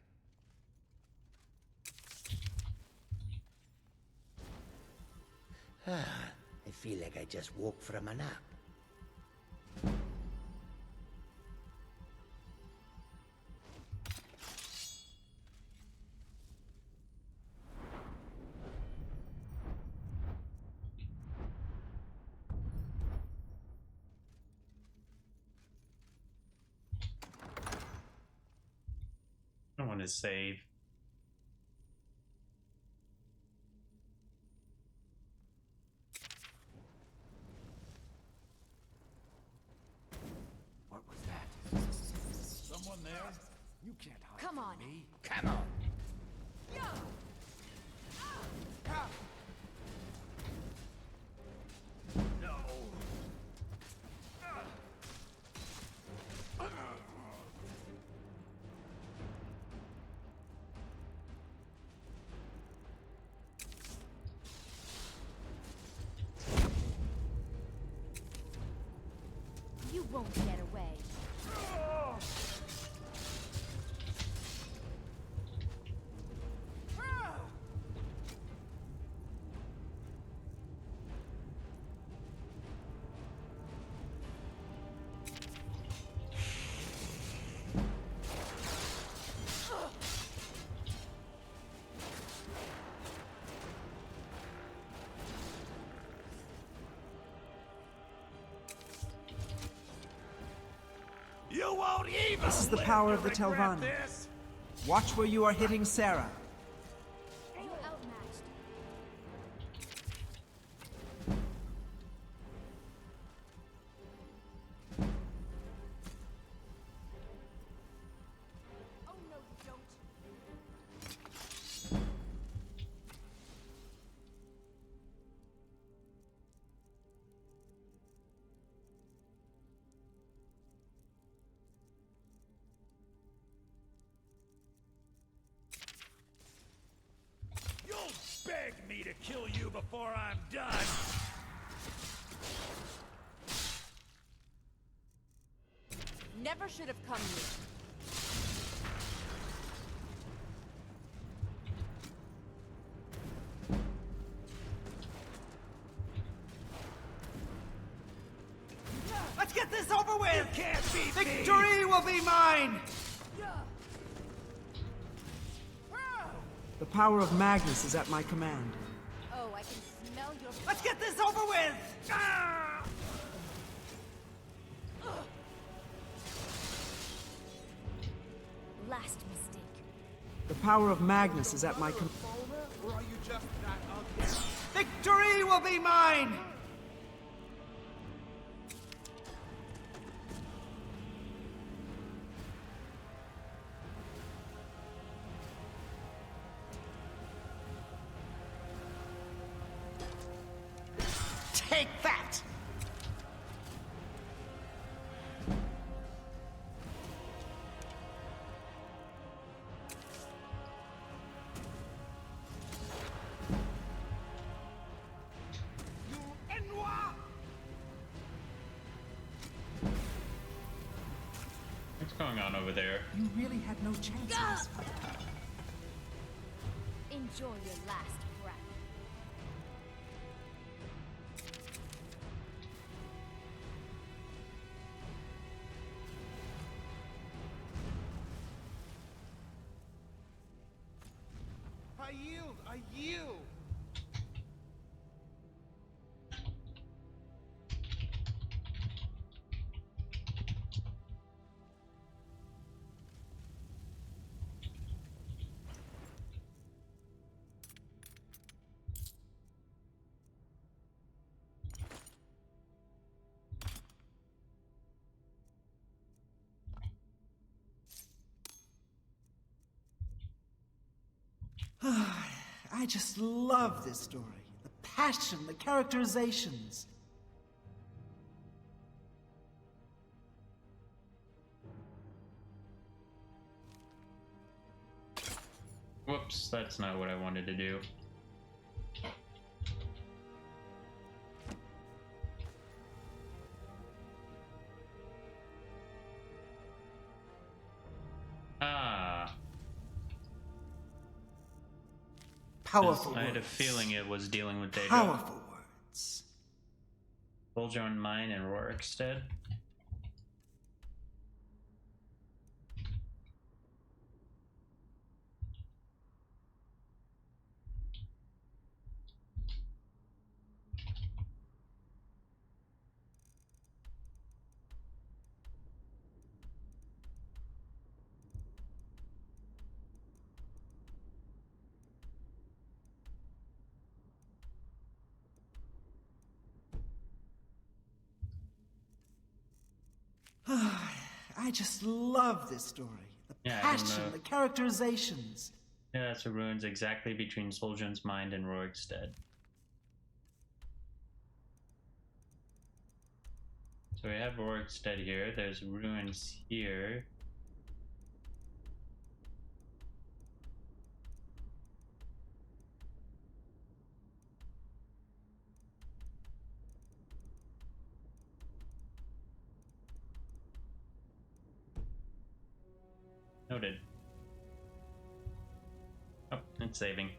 [SPEAKER 11] I feel like I just woke from a nap.
[SPEAKER 1] I want to save.
[SPEAKER 19] What was that? Someone there? You can't hide
[SPEAKER 4] Come on.
[SPEAKER 19] from me.
[SPEAKER 11] Come on.
[SPEAKER 19] No.
[SPEAKER 4] You won't get away.
[SPEAKER 19] You won't even.
[SPEAKER 3] This is the power of the Telvanni. Watch where you are hitting Sarah.
[SPEAKER 4] You're outmatched. Oh no, you don't.
[SPEAKER 19] You'll beg me to kill you before I'm done.
[SPEAKER 16] Never should have come here.
[SPEAKER 20] Let's get this over with!
[SPEAKER 19] You can't beat me.
[SPEAKER 20] Victory will be mine!
[SPEAKER 3] power of Magnus is at my command.
[SPEAKER 13] Oh, I can smell your.
[SPEAKER 20] Let's get this over with! Ah!
[SPEAKER 4] Last mistake.
[SPEAKER 3] The power of Magnus is at my command.
[SPEAKER 5] Or are you just that ugly?
[SPEAKER 20] Victory will be mine! Take that!
[SPEAKER 1] What's going on over there?
[SPEAKER 3] You really had no chance.
[SPEAKER 4] Enjoy your last breath.
[SPEAKER 5] I yield! I yield!
[SPEAKER 3] I just love this story. The passion, the characterizations.
[SPEAKER 1] Whoops, that's not what I wanted to do. Ah.
[SPEAKER 3] Powerful
[SPEAKER 1] I had a
[SPEAKER 3] words.
[SPEAKER 1] feeling it was dealing with Deja.
[SPEAKER 3] Powerful words.
[SPEAKER 1] Soldier on mine and Rorikstead.
[SPEAKER 3] I just love this story. The
[SPEAKER 1] Yeah,
[SPEAKER 3] passion, the characterizations.
[SPEAKER 1] Yeah, that's the ruins exactly between Soljon's mind and Rorikstead. So we have Rorikstead here. There's ruins here. Noted. Oh, it's saving.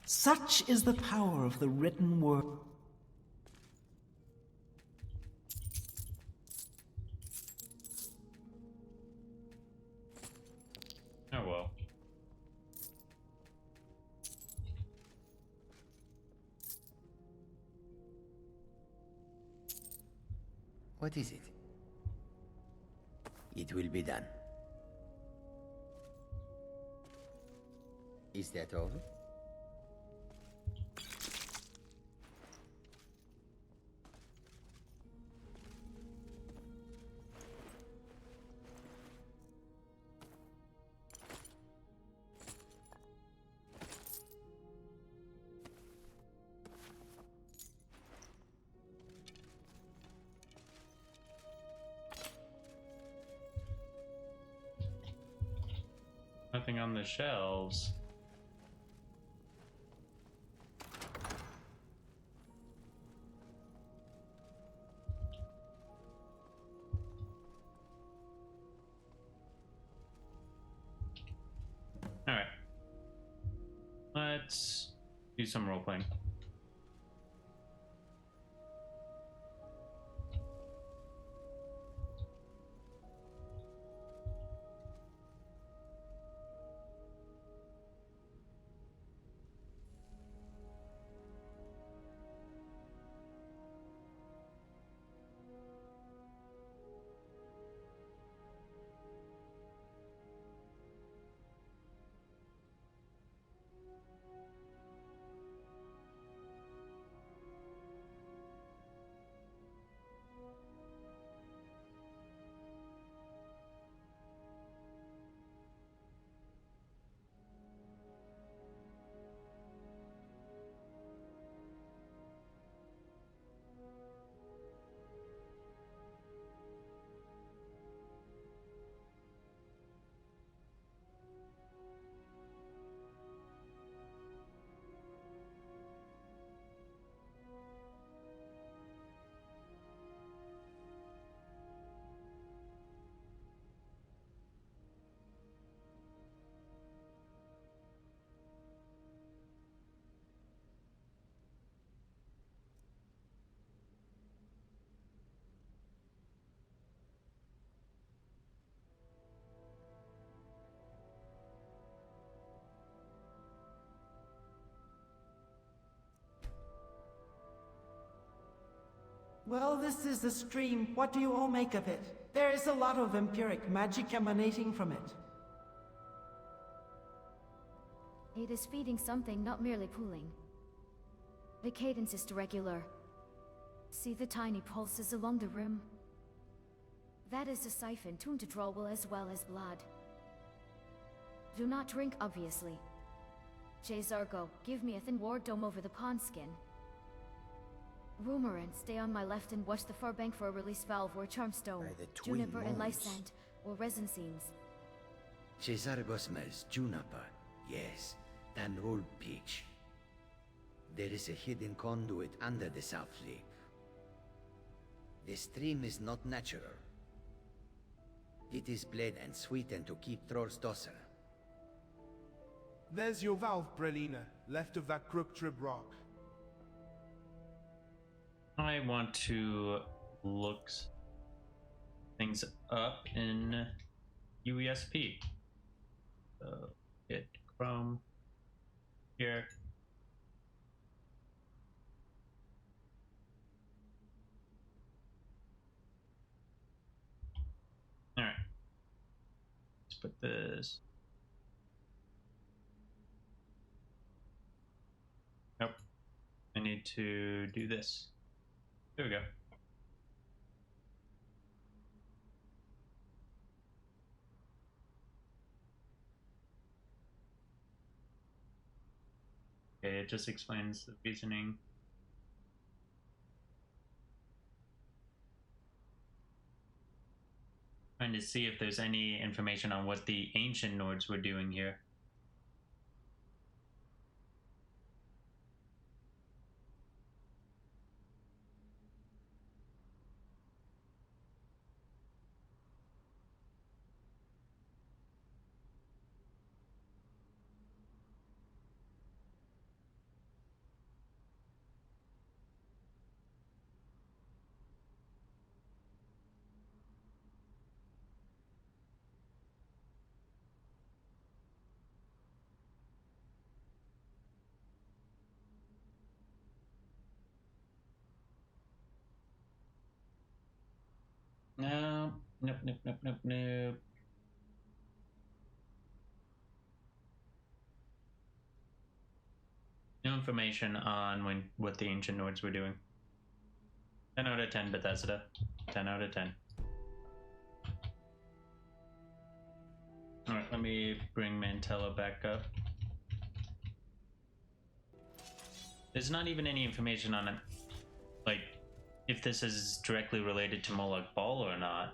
[SPEAKER 3] Such is the power of the written word.
[SPEAKER 1] Oh well.
[SPEAKER 11] What is it? It will be done. Is that all?
[SPEAKER 1] Nothing on the shelves. let's do some role playing.
[SPEAKER 3] Well, this is the stream. What do you all make of it? There is a lot of empiric magic emanating from it.
[SPEAKER 4] It is feeding something, not merely pooling. The cadence is irregular. See the tiny pulses along the rim? That is a siphon tuned to draw will as well as blood. Do not drink, obviously. Jay Zargo, give me a thin ward dome over the pond skin. Rumorin, stay on my left and watch the far bank for a release valve or a charm stone. Juniper and lysand, or resin seams.
[SPEAKER 11] Cesargo smells juniper, yes, and old peach. There is a hidden conduit under the South Lake. The stream is not natural. It is bled and sweetened to keep trolls docile.
[SPEAKER 5] There's your valve, Brelina, left of that crook trib rock.
[SPEAKER 1] I want to look things up in UESP. So hit Chrome here. All right. Let's put this. Nope. I need to do this. There we go. Okay, it just explains the reasoning. Trying to see if there's any information on what the ancient Nords were doing here. No, nope, nope, nope, nope, nope. No information on what the ancient Nords were doing. 10 out of 10 Bethesda. 10 out of 10. Alright, let me bring Mantella back up. There's not even any information on it, like, if this is directly related to Moloch Ball or not.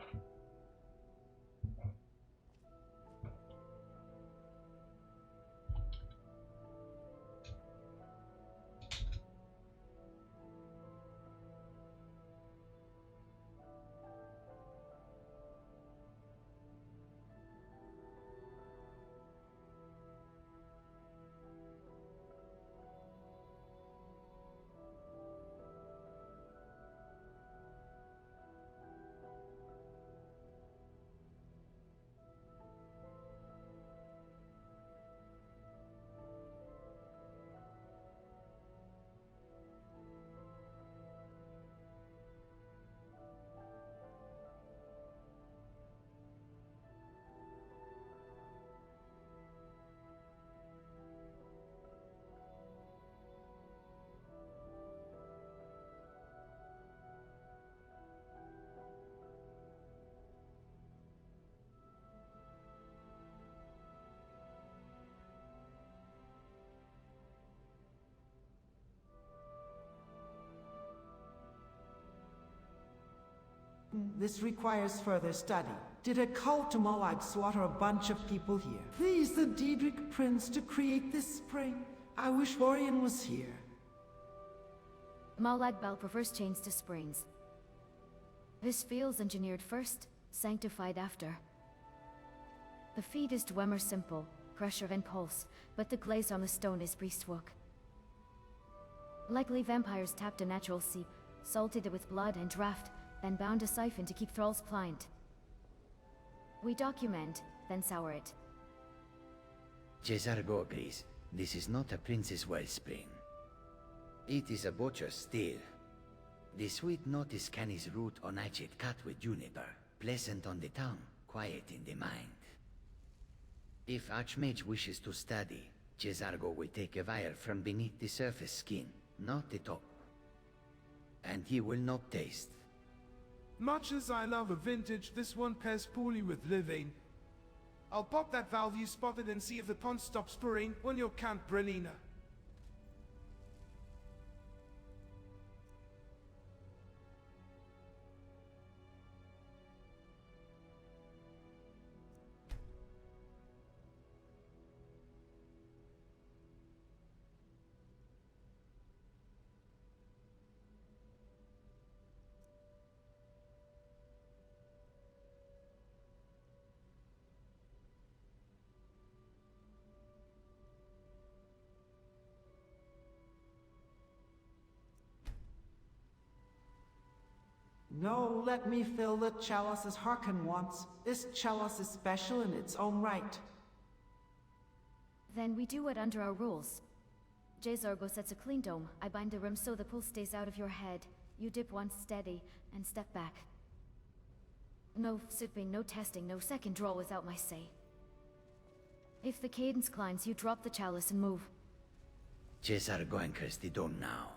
[SPEAKER 3] This requires further study. Did a cult to Molag slaughter a bunch of people here? Please the Daedric Prince to create this spring. I wish Lorien was here.
[SPEAKER 4] Molag-Bal prefers chains to springs. This field's engineered first, sanctified after. The feed is Dwemer simple, pressure and pulse, but the glaze on the stone is priestwork. Likely vampires tapped a natural seep, salted it with blood and draft, then bound a siphon to keep thralls pliant. We document, then sour it.
[SPEAKER 11] Cesargo agrees. This is not a prince's wellspring. It is a butcher's still. The sweet note is Canny's root on acid cut with juniper, pleasant on the tongue, quiet in the mind. If Archmage wishes to study, Cesargo will take a vial from beneath the surface skin, not the top. And he will not taste.
[SPEAKER 5] Much as I love a vintage, this one pairs poorly with living. I'll pop that valve you spotted and see if the pond stops pouring when you're Count Brelina.
[SPEAKER 3] No, let me fill the chalice as Harkon wants. This chalice is special in its own right.
[SPEAKER 4] Then we do it under our rules. Jezargo sets a clean dome. I bind the rim so the pulse stays out of your head. You dip once steady, and step back. No sipping, no testing, no second draw without my say. If the cadence climbs, you drop the chalice and move.
[SPEAKER 11] Cesargo anchors the dome now.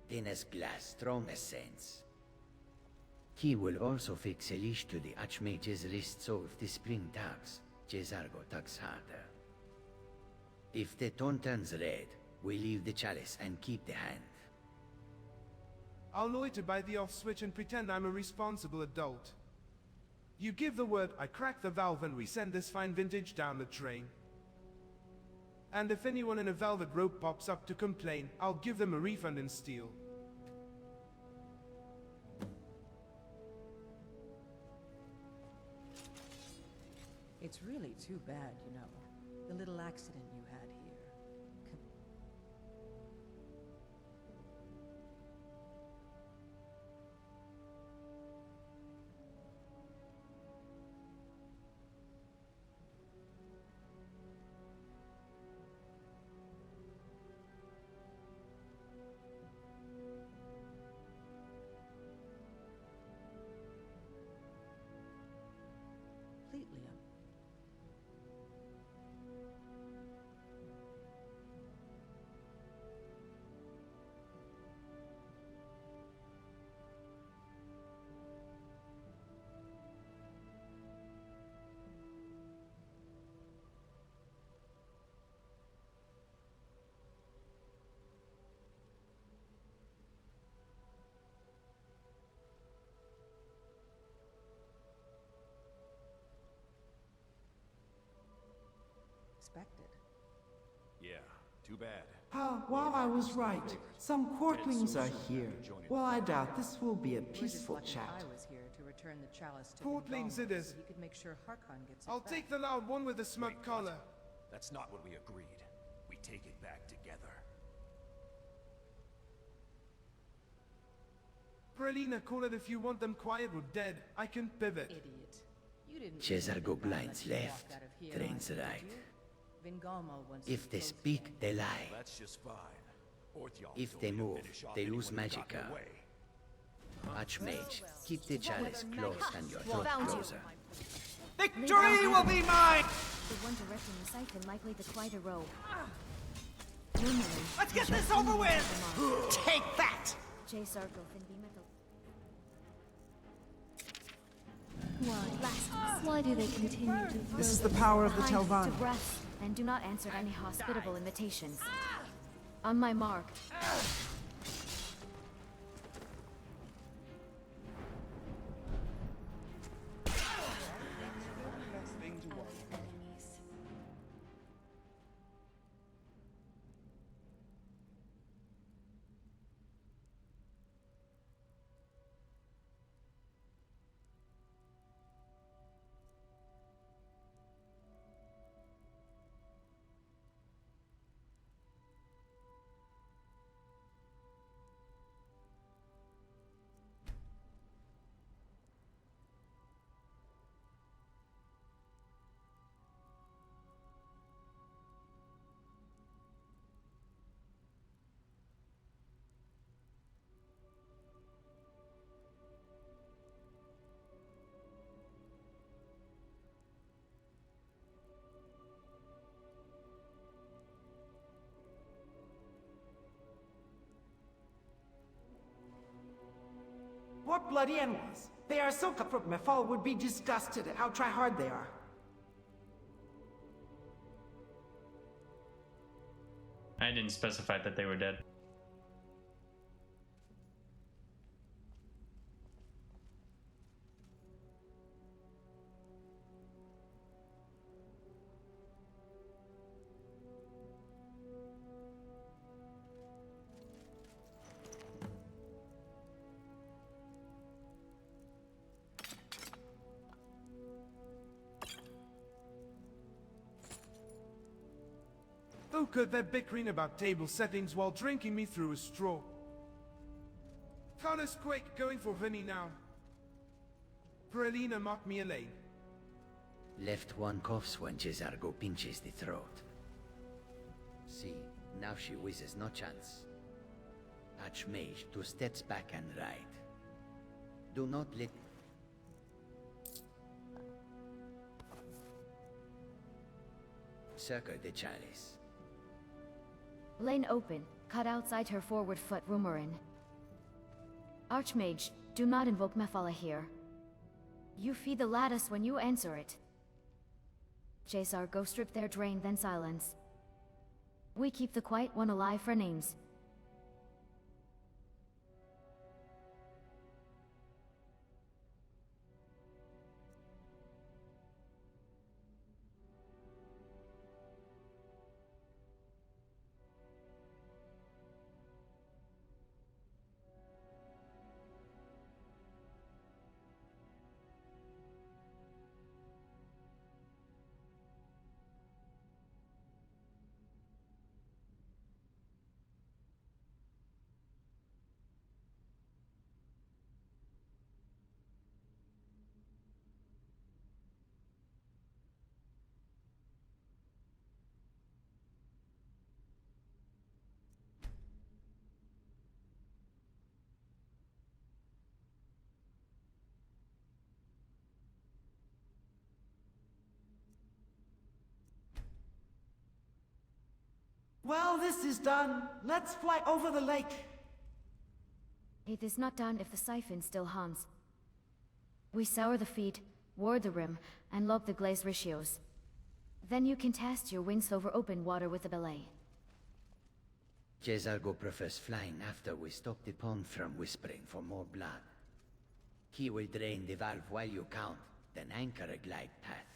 [SPEAKER 11] Thin as glass, strong as sense. He will also fix a leash to the Archmage's wrist so if the spring tugs, Cesargo tugs harder. If the tone turns red, we leave the chalice and keep the hand.
[SPEAKER 5] I'll loiter by the off switch and pretend I'm a responsible adult. You give the word, I crack the valve and we send this fine vintage down the drain. And if anyone in a velvet robe pops up to complain, I'll give them a refund in steel.
[SPEAKER 21] It's really too bad, you know. The little accident you had here. Completely expected.
[SPEAKER 22] Yeah, too bad.
[SPEAKER 3] While I was right, some courtlings are here. Well, I doubt this will be a peaceful chat.
[SPEAKER 21] I was here to return the chalice to
[SPEAKER 5] Courtlings it is.
[SPEAKER 21] so he could make sure Harkon gets it
[SPEAKER 5] I'll
[SPEAKER 21] back.
[SPEAKER 5] take the loud one with the smug collar.
[SPEAKER 22] That's not what we agreed. We take it back together.
[SPEAKER 5] Brelina, call it if you want them quiet or dead. I can pivot.
[SPEAKER 21] Idiot. You didn't
[SPEAKER 11] Cesargo
[SPEAKER 21] let
[SPEAKER 11] blinds
[SPEAKER 21] you walk
[SPEAKER 11] left,
[SPEAKER 21] out of here
[SPEAKER 11] trains
[SPEAKER 21] alive,
[SPEAKER 11] right.
[SPEAKER 21] did you? Vingama wants
[SPEAKER 11] If
[SPEAKER 21] to
[SPEAKER 11] they
[SPEAKER 21] close
[SPEAKER 11] speak, they lie.
[SPEAKER 22] That's just fine. Orthiol
[SPEAKER 11] If
[SPEAKER 22] told
[SPEAKER 11] they
[SPEAKER 22] me to
[SPEAKER 11] move,
[SPEAKER 22] finish off
[SPEAKER 11] they lose
[SPEAKER 22] anyone who got in
[SPEAKER 11] magicka.
[SPEAKER 22] the way.
[SPEAKER 11] Archmage, keep the chalice close and your
[SPEAKER 4] Well,
[SPEAKER 11] throat
[SPEAKER 4] found you.
[SPEAKER 11] closer.
[SPEAKER 20] Victory will be mine!
[SPEAKER 4] The one directing the siphon likely to quite a row.
[SPEAKER 20] Let's get this over with! Take that!
[SPEAKER 4] Jezargo can be metal.
[SPEAKER 6] Why do they continue to throw
[SPEAKER 3] This is the power of the
[SPEAKER 4] Hide to
[SPEAKER 3] Telvanni.
[SPEAKER 4] breath, and do not answer any hospitable invitations. On my mark.
[SPEAKER 3] more bloody animals. They are so cutthroat, Mefal would be disgusted at how try-hard they are.
[SPEAKER 1] I didn't specify that they were dead.
[SPEAKER 5] Oh good, they're bickering about table settings while drinking me through a straw. Connors quick, going for Vinny now. Perlina mocked me a lane.
[SPEAKER 11] Left one coughs when Cesargo pinches the throat. See, now she whizzes no chance. Archmage 2 steps back and right. Do not let... Circle the chalice.
[SPEAKER 4] Lane open. Cut outside her forward foot, Rumorin. Archmage, do not invoke Mephala here. You feed the lattice when you answer it. Jason, go strip their drain, then silence. We keep the quiet one alive for names.
[SPEAKER 3] Well, this is done. Let's fly over the lake.
[SPEAKER 4] It is not done if the siphon still hums. We sour the feed, ward the rim, and log the glazed ratios. Then you can test your wings over open water with the belay.
[SPEAKER 11] Cesargo prefers flying after we stop the pond from whispering for more blood. He will drain the valve while you count, then anchor a glide path.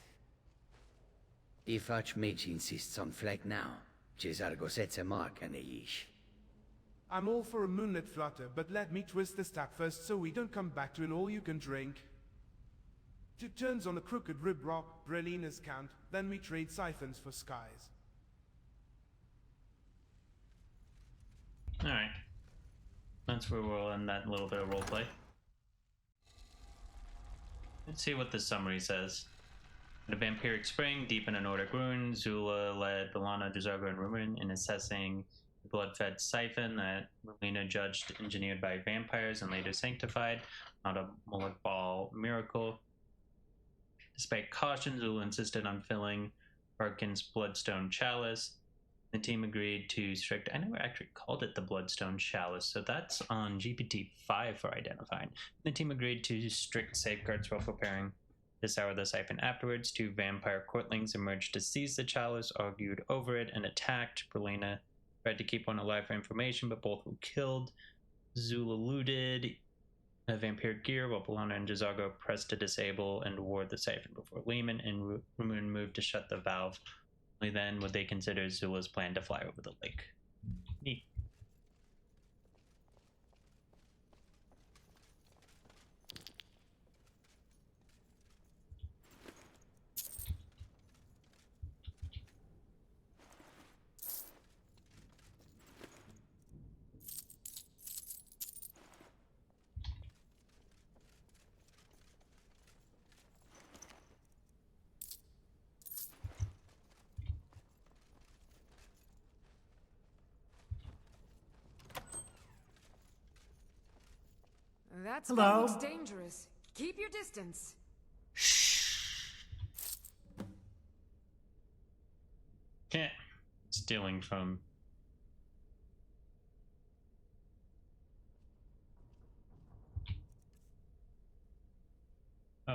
[SPEAKER 11] If Archmage insists on flight now, Cesargo sets a mark and a leash.
[SPEAKER 5] I'm all for a moonlit flutter, but let me twist the stack first so we don't come back to an all-you-can-drink. It turns on a crooked rib rock, Brelina's count, then we trade siphons for skies.
[SPEAKER 1] Alright. That's where we'll end that little bit of roleplay. Let's see what the summary says. At a vampiric spring, deep in a Nordic ruin, Zula led Belana, Jazago, and Rumen in assessing the blood-fed siphon that Melina judged engineered by vampires and later sanctified, not a mullet ball miracle. Despite caution, Zula insisted on filling Barkin's bloodstone chalice. The team agreed to strict... I never actually called it the bloodstone chalice, so that's on GPT-5 for identifying. The team agreed to strict safeguards while preparing to sour the siphon afterwards. 2 vampire courtlings emerged to seize the chalice, argued over it, and attacked. Berlina tried to keep one alive for information, but both were killed. Zula looted a vampire gear, while Belana and Jazago pressed to disable and ward the siphon before Lehman and Rumun moved to shut the valve. Only then would they consider Zula's plan to fly over the lake. Neat.
[SPEAKER 16] That's
[SPEAKER 3] Hello?
[SPEAKER 16] looks dangerous. Keep your distance.
[SPEAKER 1] Yeah. Stealing from...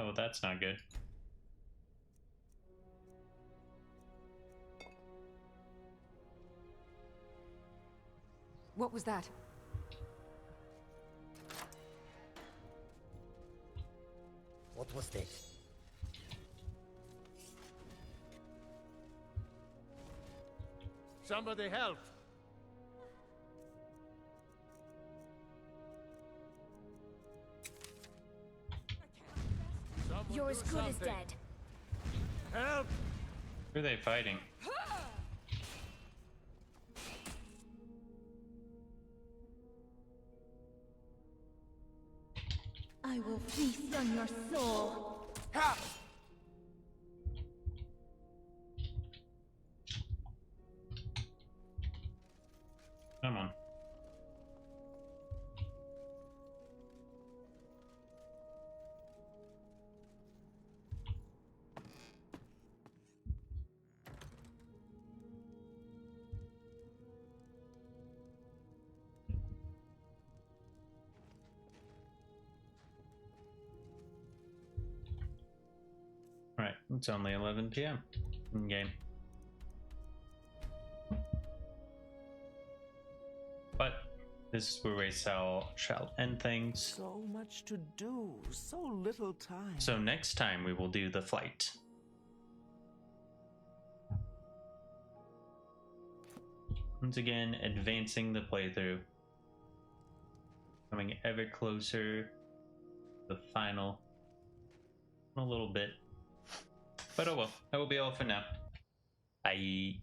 [SPEAKER 1] Oh, that's not good.
[SPEAKER 16] What was that?
[SPEAKER 11] What was that?
[SPEAKER 8] Somebody help!
[SPEAKER 4] You're as good as dead.
[SPEAKER 8] Help!
[SPEAKER 1] Who are they fighting?
[SPEAKER 18] I will feast on your soul.
[SPEAKER 1] Come on. Right, it's only 11 p.m. in game. But this is where we shall end things.
[SPEAKER 3] So much to do, so little time.
[SPEAKER 1] So next time we will do the flight. Once again, advancing the playthrough. Coming ever closer to the final. A little bit. But oh well, that will be all for now. Bye.